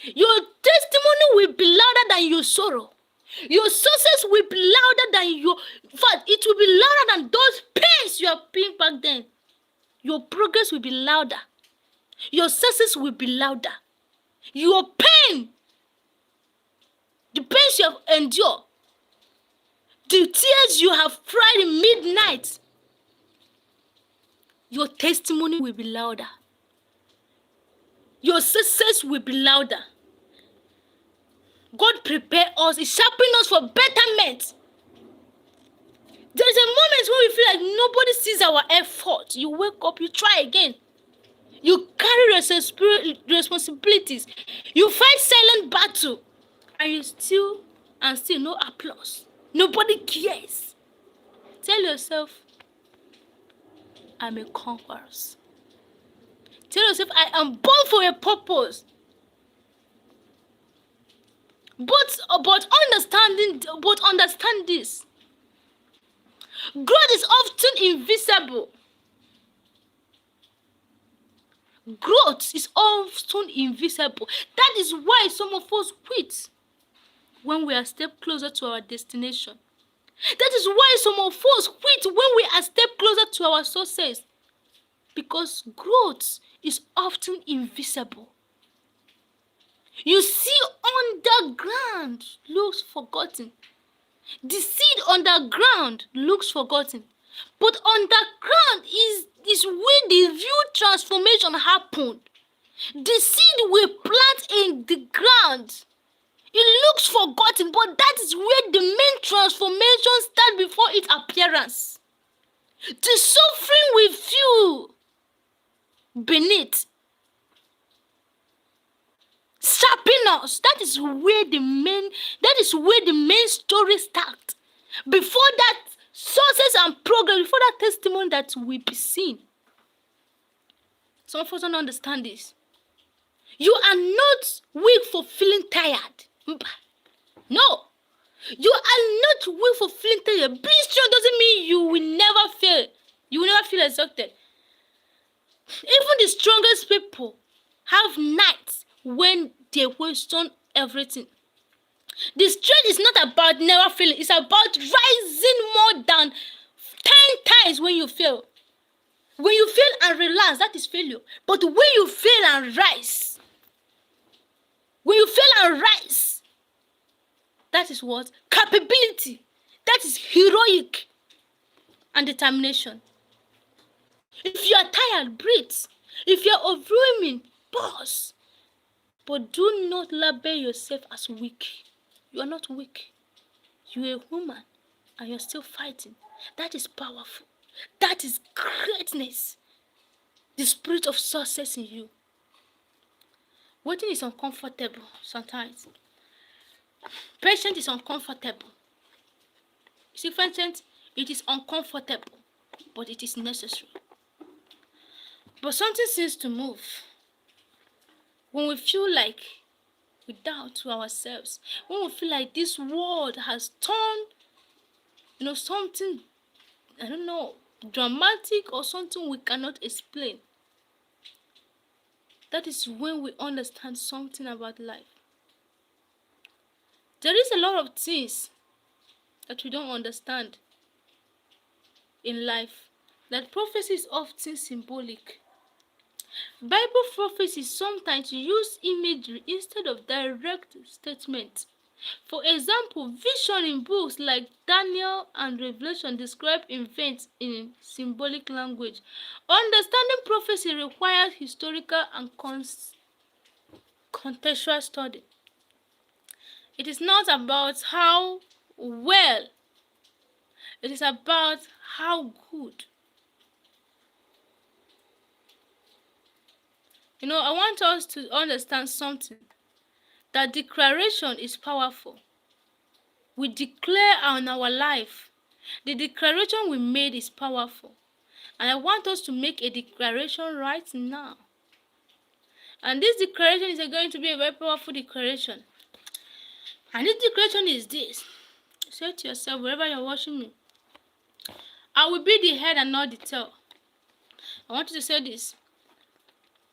Your testimony will be louder than your sorrow. Your success will be louder than your... In fact, it will be louder than those pains you are paying back then. Your progress will be louder. Your success will be louder. Your pain, the pains you have endured, the tears you have cried in midnight, your testimony will be louder. Your success will be louder. God prepare us, He sharpen us for betterment. There is a moment when we feel like nobody sees our effort. You wake up, you try again. You carry responsibilities. You fight silent battle. And you still no applause. Nobody cares. Tell yourself, I'm a conqueror. Tell yourself, I am born for a purpose. But understand this. Growth is often invisible. Growth is often invisible. That is why some of us quit when we are a step closer to our destination. That is why some of us quit when we are a step closer to our success. Because growth is often invisible. You see, underground looks forgotten. The seed underground looks forgotten. But underground is where the real transformation happened. The seed we plant in the ground, it looks forgotten, but that is where the main transformation starts before its appearance. The suffering we feel beneath sharpen us. That is where the main story starts. Before that success and progress, before that testimony that will be seen. Some of us don't understand this. You are not weak for feeling tired. No. You are not weak for feeling tired. Being strong doesn't mean you will never fail. You will never feel exhausted. Even the strongest people have nights when they question everything. The strength is not about never failing. It's about rising more than 10 times when you fail. When you fail and relax, that is failure. But when you fail and rise, that is what? Capability. That is heroic and determination. If you are tired, breathe. If you are overwhelming, pause. But do not label yourself as weak. You are not weak. You are a woman and you're still fighting. That is powerful. That is greatness. The spirit of success in you. Waiting is uncomfortable sometimes. Patience is uncomfortable. You see, patience, it is uncomfortable, but it is necessary. But something seems to move. When we feel like we doubt to ourselves, when we feel like this world has turned, something, dramatic or something we cannot explain, that is when we understand something about life. There is a lot of things that we don't understand in life. That prophecy is often symbolic. Bible prophecy sometimes use imagery instead of direct statement. For example, vision in books like Daniel and Revelation describe events in symbolic language. Understanding prophecy requires historical and contextual study. It is not about how well, it is about how good. I want us to understand something, that declaration is powerful. We declare on our life. The declaration we made is powerful. And I want us to make a declaration right now. And this declaration is going to be a very powerful declaration. And this declaration is this. Say to yourself, wherever you're watching me, I will be the head and not the tail. I want you to say this.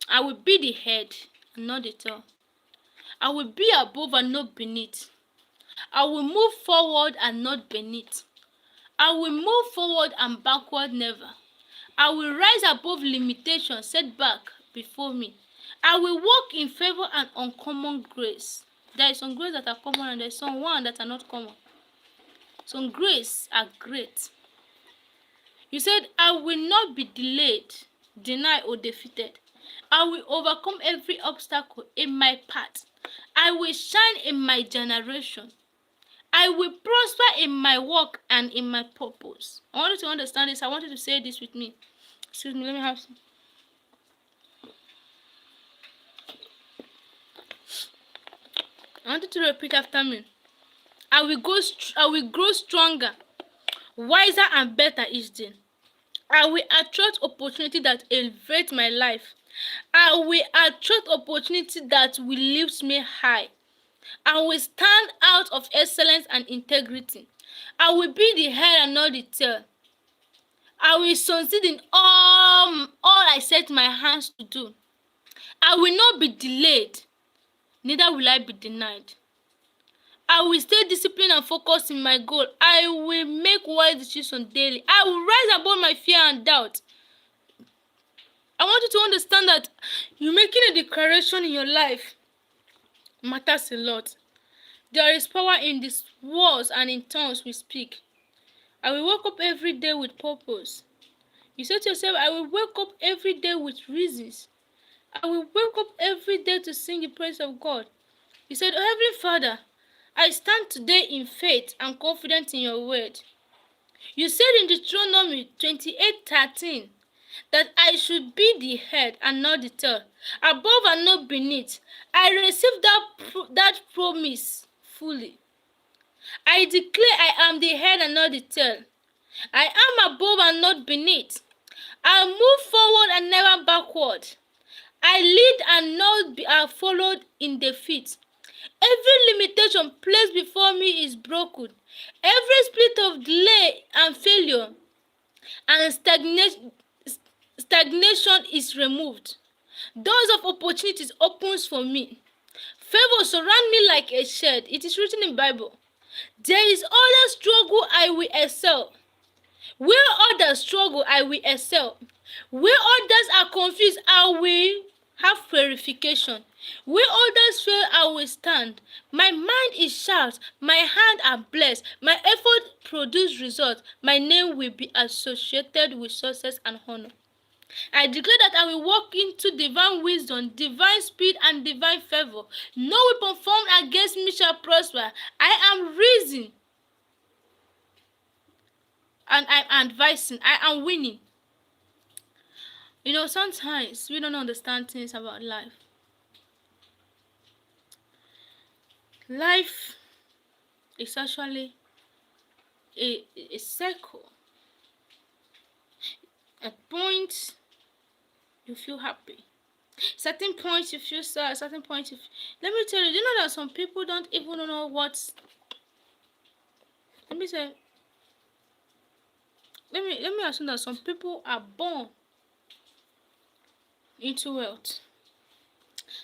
I will be the head and not the tail. I will be above and not beneath. I will move forward and not beneath. I will move forward and backward never. I will rise above limitation set back before me. I will walk in favor and uncommon grace. There is some grace that are common and there is some one that are not common. Some grace are great. You said, I will not be delayed, denied, or defeated. I will overcome every obstacle in my path. I will shine in my generation. I will prosper in my work and in my purpose. I want you to understand this. I want you to say this with me. Excuse me, let me have some. I want you to repeat after me. I will grow stronger, wiser, and better each day. I will attract opportunity that elevate my life. I will attract opportunity that will lift me high. I will stand out of excellence and integrity. I will be the head and not the tail. I will succeed in all I set my hands to do. I will not be delayed, neither will I be denied. I will stay disciplined and focused in my goal. I will make wise decisions daily. I will rise above my fear and doubt. I want you to understand that you making a declaration in your life matters a lot. There is power in these words and in tongues we speak. I will wake up every day with purpose. You said to yourself, I will wake up every day with reasons. I will wake up every day to sing the praise of God. You said, oh, Heavenly Father, I stand today in faith and confident in your word. You said in Deuteronomy 28:13 that I should be the head and not the tail, above and not beneath. I receive that promise fully. I declare I am the head and not the tail. I am above and not beneath. I move forward and never backward. I lead and not be followed in defeat. Every limitation placed before me is broken. Every spirit of delay and failure and stagnation is removed. Doors of opportunities opens for me. Favor surround me like a shield. It is written in the Bible. There is always struggle, I will excel. Where others struggle, I will excel. Where others are confused, I will have purification. Where others fail, I will stand. My mind is sharp, my hands are blessed, my effort produce results. My name will be associated with success and honor. I declare that I will walk into divine wisdom, divine speed, and divine favor. No weapon formed against me shall prosper. I am risen, and I'm advising. I am winning. Sometimes we don't understand things about life. Life is actually a cycle. At points, you feel happy. Certain points you feel sad. Certain points let me tell you, you know that some people don't even know what. Let me assume that some people are born into wealth.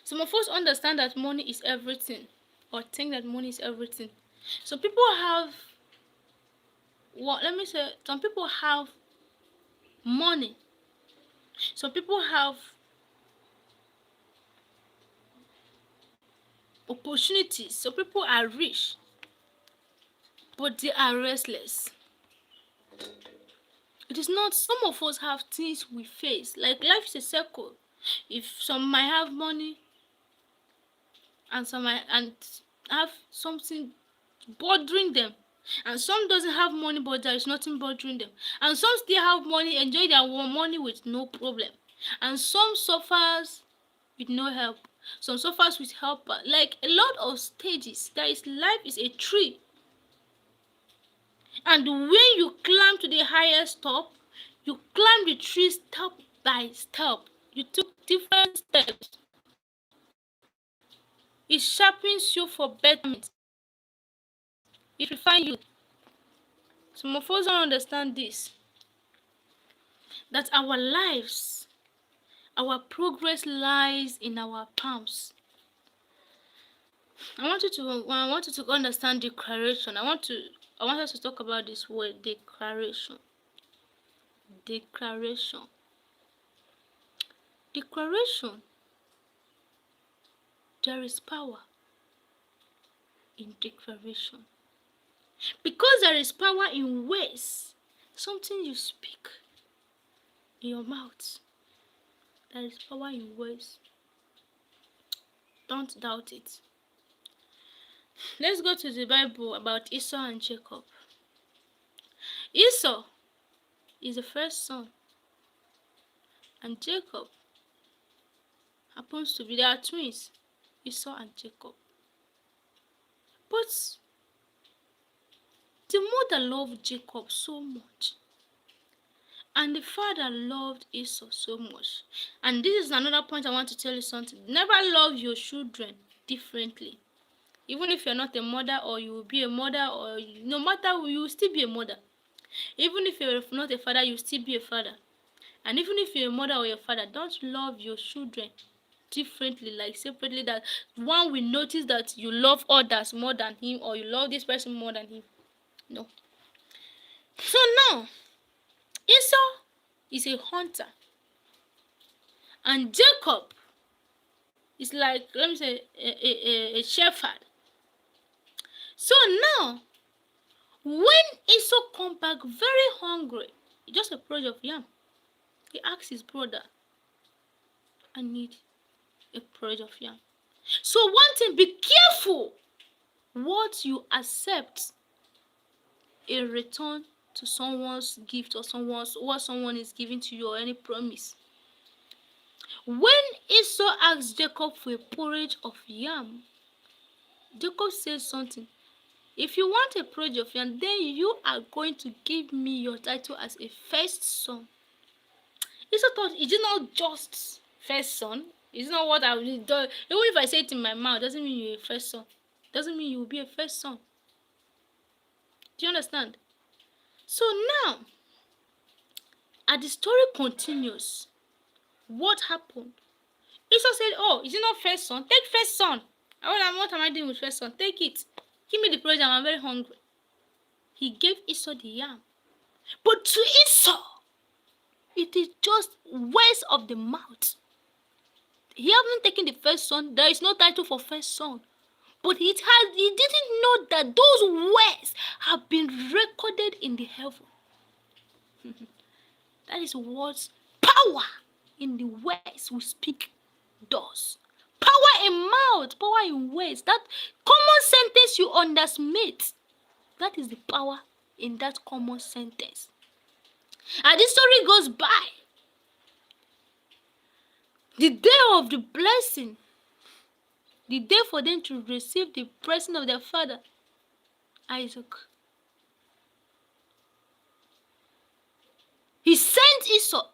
Some of us understand that money is everything, or think that money is everything. Some people have some people have money. Some people have opportunities. Some people are rich, but they are restless. It is not. Some of us have things we face. Like life is a circle. If some might have money, and some might, and have something bothering them, and some doesn't have money but there is nothing bothering them, and some still have money, enjoy their money with no problem, and some suffers with no help, some suffers with help. Like a lot of stages, there is life is a tree, and when you climb to the highest top, you climb the tree step by step. You took different steps. It sharpens you for betterment. It refines you. Some of us don't understand this. That our lives, our progress lies in our palms. I want you to understand declaration. I want us to talk about this word, declaration. Declaration. Declaration. There is power in declaration. Because there is power in words, something you speak in your mouth. There is power in words. Don't doubt it. Let's go to the Bible about Esau and Jacob. Esau is the first son, and Jacob happens to be their twins, Esau and Jacob. But the mother loved Jacob so much, and the father loved Esau so much. And this is another point I want to tell you something. Never love your children differently. Even if you're not a mother, or you will be a mother, or no matter, you will still be a mother. Even if you're not a father, you will still be a father. And even if you're a mother or a father, don't love your children differently, like separately, that one will notice that you love others more than him, or you love this person more than him. No. So now, Esau is a hunter, and Jacob is like, let me say, a shepherd. So now, when Esau come back very hungry, just a porridge of yam, he asks his brother, I need a porridge of yam. So one thing, be careful what you accept in return to someone's gift, or what someone is giving to you, or any promise. When Esau asked Jacob for a porridge of yam, Jacob said something. If you want a porridge of yam, then you are going to give me your title as a first son. Esau thought, is it not just first son? It's not what I will do. Even if I say it in my mouth, doesn't mean you're a first son. Doesn't mean you will be a first son. Do you understand? So now, as the story continues, what happened? Esau said, oh, is it not first son? Take first son. What am I doing with first son? Take it. Give me the porridge, I'm very hungry. He gave Esau the yam. But to Esau, it is just words of the mouth. He hasn't taken the first son. There is no title for first son. But he didn't know that those words have been recorded in the heaven. That is what power in the words we speak does. Power in mouth, power in words. That common sentence you understand. That is the power in that common sentence. And this story goes by. The day of the blessing, the day for them to receive the blessing of their father, Isaac. He sent Esau,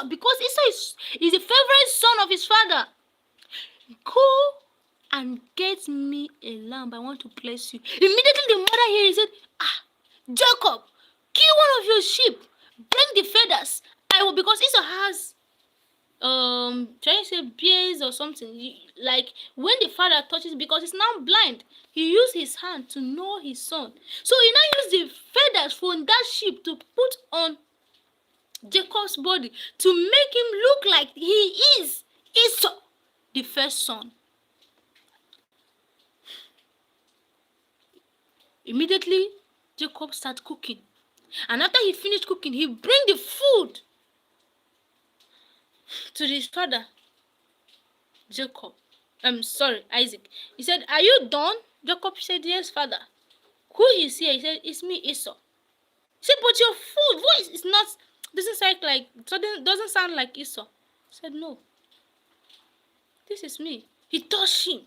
because Esau is the favorite son of his father. Go and get me a lamb. I want to bless you. Immediately the mother here said, Jacob, kill one of your sheep. Bring the feathers. Because Esau has trying to say bears or something. Like when the father touches, because he's now blind, he used his hand to know his son. So he now used the feathers from that sheep to put on Jacob's body to make him look like he is Esau, the first son. Immediately, Jacob started cooking. And after he finished cooking, he bring the food to his father, Isaac. He said, are you done? Jacob said, yes, father. Who is here? He said, it's me, Esau. He said, but your full voice is not, doesn't sound like Esau. He said, no, this is me. He touched him.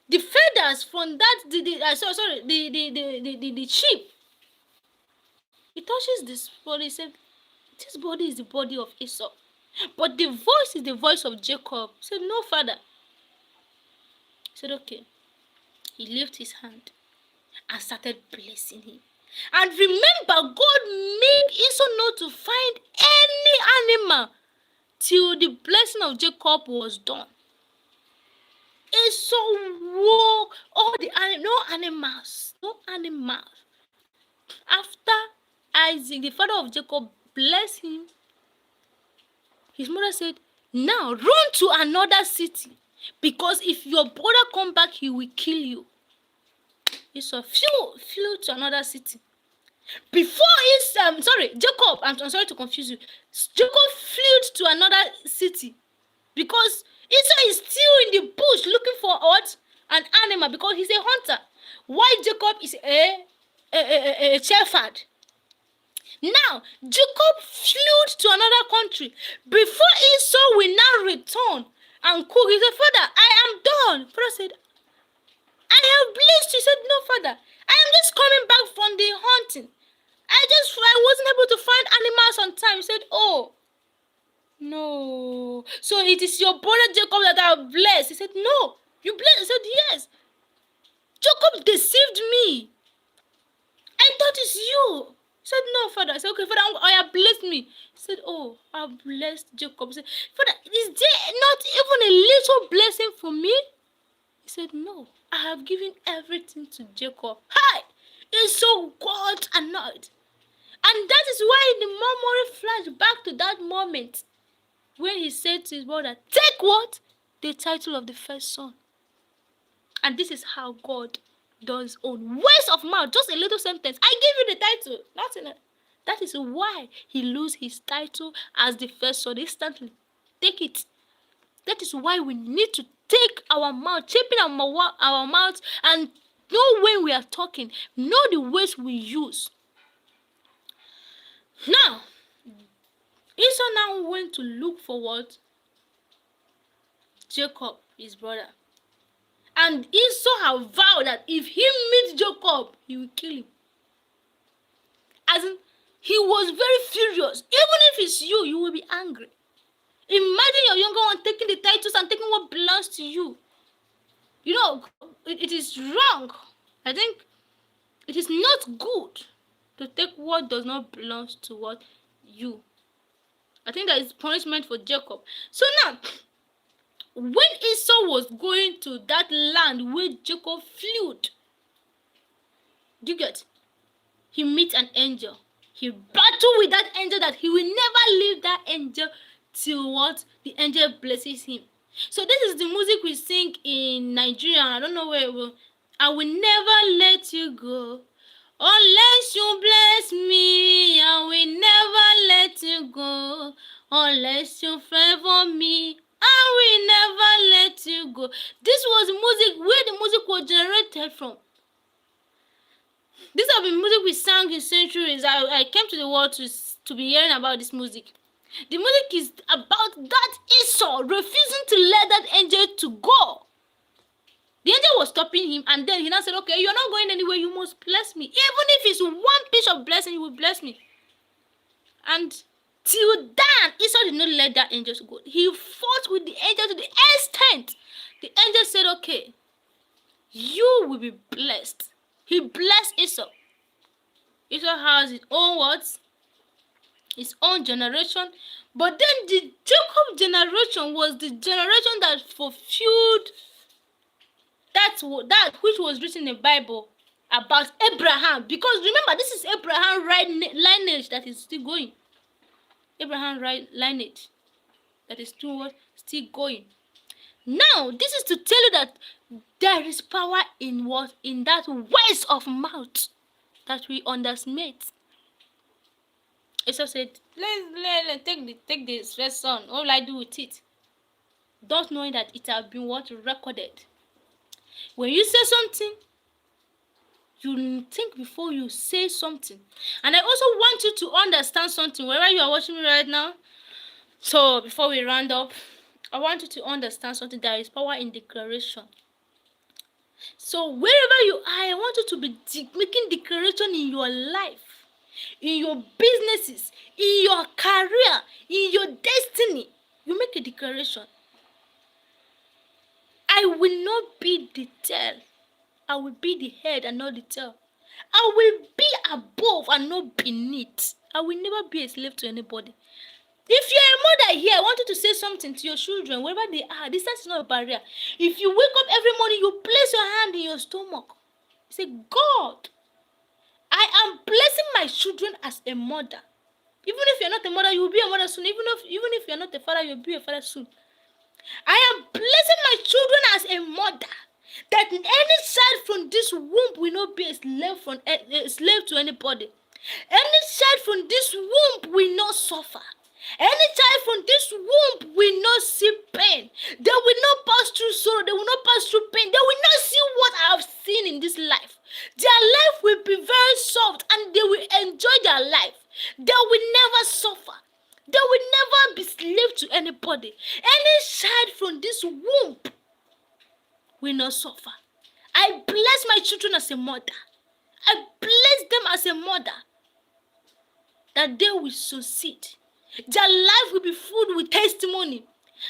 The feathers from that, the sheep. He touches this body. He said, this body is the body of Esau. But the voice is the voice of Jacob. He said, no, father. He said, okay. He lifted his hand and started blessing him. And remember, God made Esau not to find any animal till the blessing of Jacob was done. Esau walked all the animals, no animals. After Isaac, the father of Jacob, blessed him, his mother said, now run to another city, because if your brother come back, he will kill you. Esau flew to another city. Before Jacob, I'm sorry to confuse you. Jacob flew to another city because Esau is still in the bush looking for what? An animal, because he's a hunter. While Jacob is a shepherd. Now, Jacob flew to another country. Before Esau will now return and cook, he said, father, I am done. Father said, I have blessed you. He said, no, father, I am just coming back from the hunting. I wasn't able to find animals on time. He said, oh, no. So it is your brother Jacob that I have blessed. He said, no. You blessed? He said, yes. Jacob deceived me. I thought it's you. He said, no, father. I said, okay, father, I have blessed me. He said, oh, I have blessed Jacob. He said, father, is there not even a little blessing for me? He said, no, I have given everything to Jacob. Hi! Esau got annoyed. And that is why the memory flashed back to that moment when he said to his brother, take what? The title of the first son. And this is how God does own words of mouth. Just a little sentence. I give you the title. Nothing. That is why he loses his title as the first son instantly. Take it. That is why we need to take our mouth, shaping our mouth, and know when we are talking. Know the words we use. Now, Esau now went to look for what? Jacob, his brother. And Esau had vowed that if he meets Jacob, he will kill him. As in, he was very furious. Even if it's you, you will be angry. Imagine your younger one taking the titles and taking what belongs to you. You know, it is wrong. I think it is not good to take what does not belong to what you. I think that is punishment for Jacob. So now, when Esau was going to that land where Jacob fled, do you get? He meets an angel. He battled with that angel that he will never leave that angel till what? The angel blesses him. So this is the music we sing in Nigeria. I don't know where it will. I will never let you go unless you bless me. I will never let you go unless you favor me. I will never let you go. This was music where the music was generated from. These have been music we sang in centuries. I came to the world to be hearing about this music. The music is about that Esau refusing to let that angel to go. The angel was stopping him, and then he now said, okay, you're not going anywhere, you must bless me. Even if it's one piece of blessing, you will bless me. And till then, Esau did not let that angel go. He fought with the angel to the extent. The angel said, okay, you will be blessed. He blessed Esau. Esau has his own words, his own generation. But then the Jacob generation was the generation that fulfilled that which was written in the Bible about Abraham. Because remember, this is Abraham lineage that is still going. Abraham lineage that is still going. Now, this is to tell you that there is power in what? In that words of mouth that we underestimate. Esau said, let's take this first son. What will I do with it? Not knowing that it has been what? Recorded. When you say something, you think before you say something. And I also want you to understand something wherever you are watching me right now. So before we round up, I want you to understand something. There is power in declaration. So wherever you are, I want you to be making declaration in your life, in your businesses, in your career, in your destiny. You make a declaration. I will not be the tail. I will be the head and not the tail. I will be above and not beneath. I will never be a slave to anybody. If you're a mother here, I want you to say something to your children, wherever they are. Distance is not a barrier. If you wake up every morning, you place your hand in your stomach. Say, God, I am blessing my children as a mother. Even if you're not a mother, you will be a mother soon. Even if you're not a father, you'll be a father soon. I am blessing my children as a mother. That any child from this womb will not be a slave to anybody. Any child from this womb will not suffer. Any child from this womb will not see pain. They will not pass through sorrow. They will not pass through pain. They will not see what I have seen in this life. Their life will be very soft and they will enjoy their life. They will never suffer. They will never be slave to anybody. Any child from this womb will not suffer. I bless my children as a mother. I bless them as a mother. That they will succeed. Their life will be filled with testimony.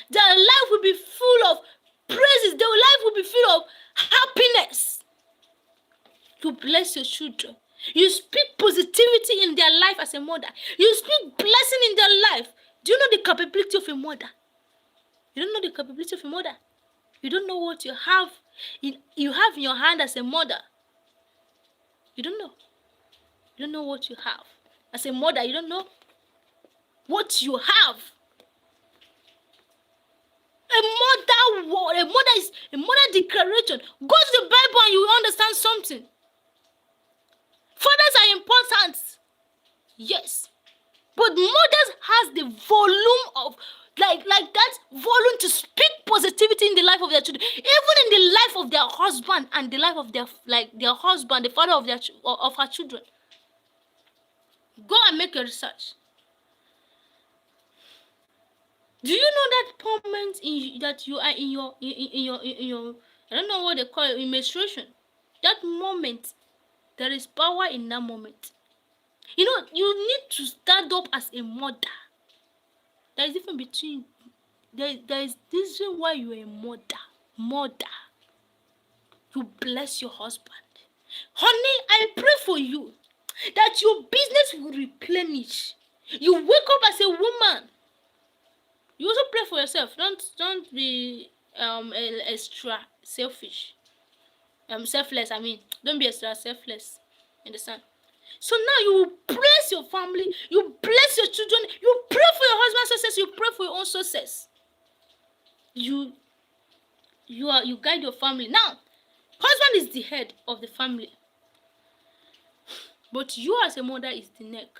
Their life will be full of praises. Their life will be full of happiness. You bless your children. You speak positivity in their life as a mother. You speak blessing in their life. Do you know the capability of a mother? You don't know the capability of a mother. You don't know what you have in your hand as a mother. You don't know. You don't know what you have. As a mother, you don't know what you have. A mother declaration. Go to the Bible and you will understand something. Fathers are important. Yes. But mothers has the volume of like that volume to speak positivity in the life of their children, even in the life of their husband and the life of their husband, the father of her children. Go and make your research. Do you know that moment that you are in your I don't know what they call it, in menstruation? That moment, there is power in that moment. You know, you need to stand up as a mother. There is difference between there is this reason why you are a mother. You bless your husband. Honey, I pray for you that your business will replenish. You wake up as a woman. You also pray for yourself. Don't be extra selfish. Selfless. I mean, don't be extra selfless. Understand? So now you bless your family. You bless your children. You pray for your husband's success. You pray for your own success. You guide your family. Now, husband is the head of the family, but you as a mother is the neck.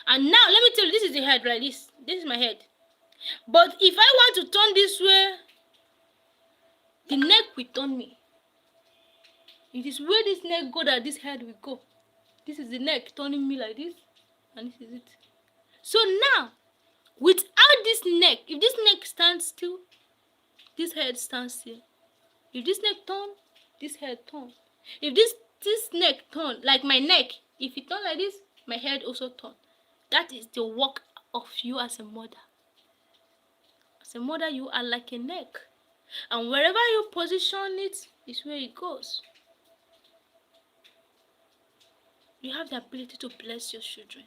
And now let me tell you, this is the head, right? This is my head. But if I want to turn this way, the neck will turn me. It is where this neck go that this head will go. This is the neck turning me like this, and this is it. So now, without this neck, if this neck stands still, this head stands still. If this neck turn, this head turn. If this neck turn, like my neck, if it turn like this, my head also turn. That is the work of you as a mother. As a mother, you are like a neck. And wherever you position it, is where it goes. You have the ability to bless your children.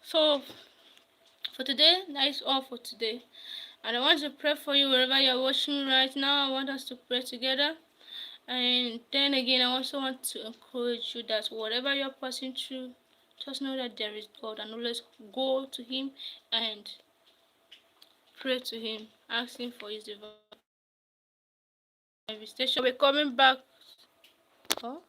So, for today, that is all for today. And I want to pray for you wherever you are watching right now. I want us to pray together. And then again, I also want to encourage you that whatever you're passing through, just know that there is God, and always go to Him and pray to Him, ask Him for His divine visitation. We're coming back. Oh.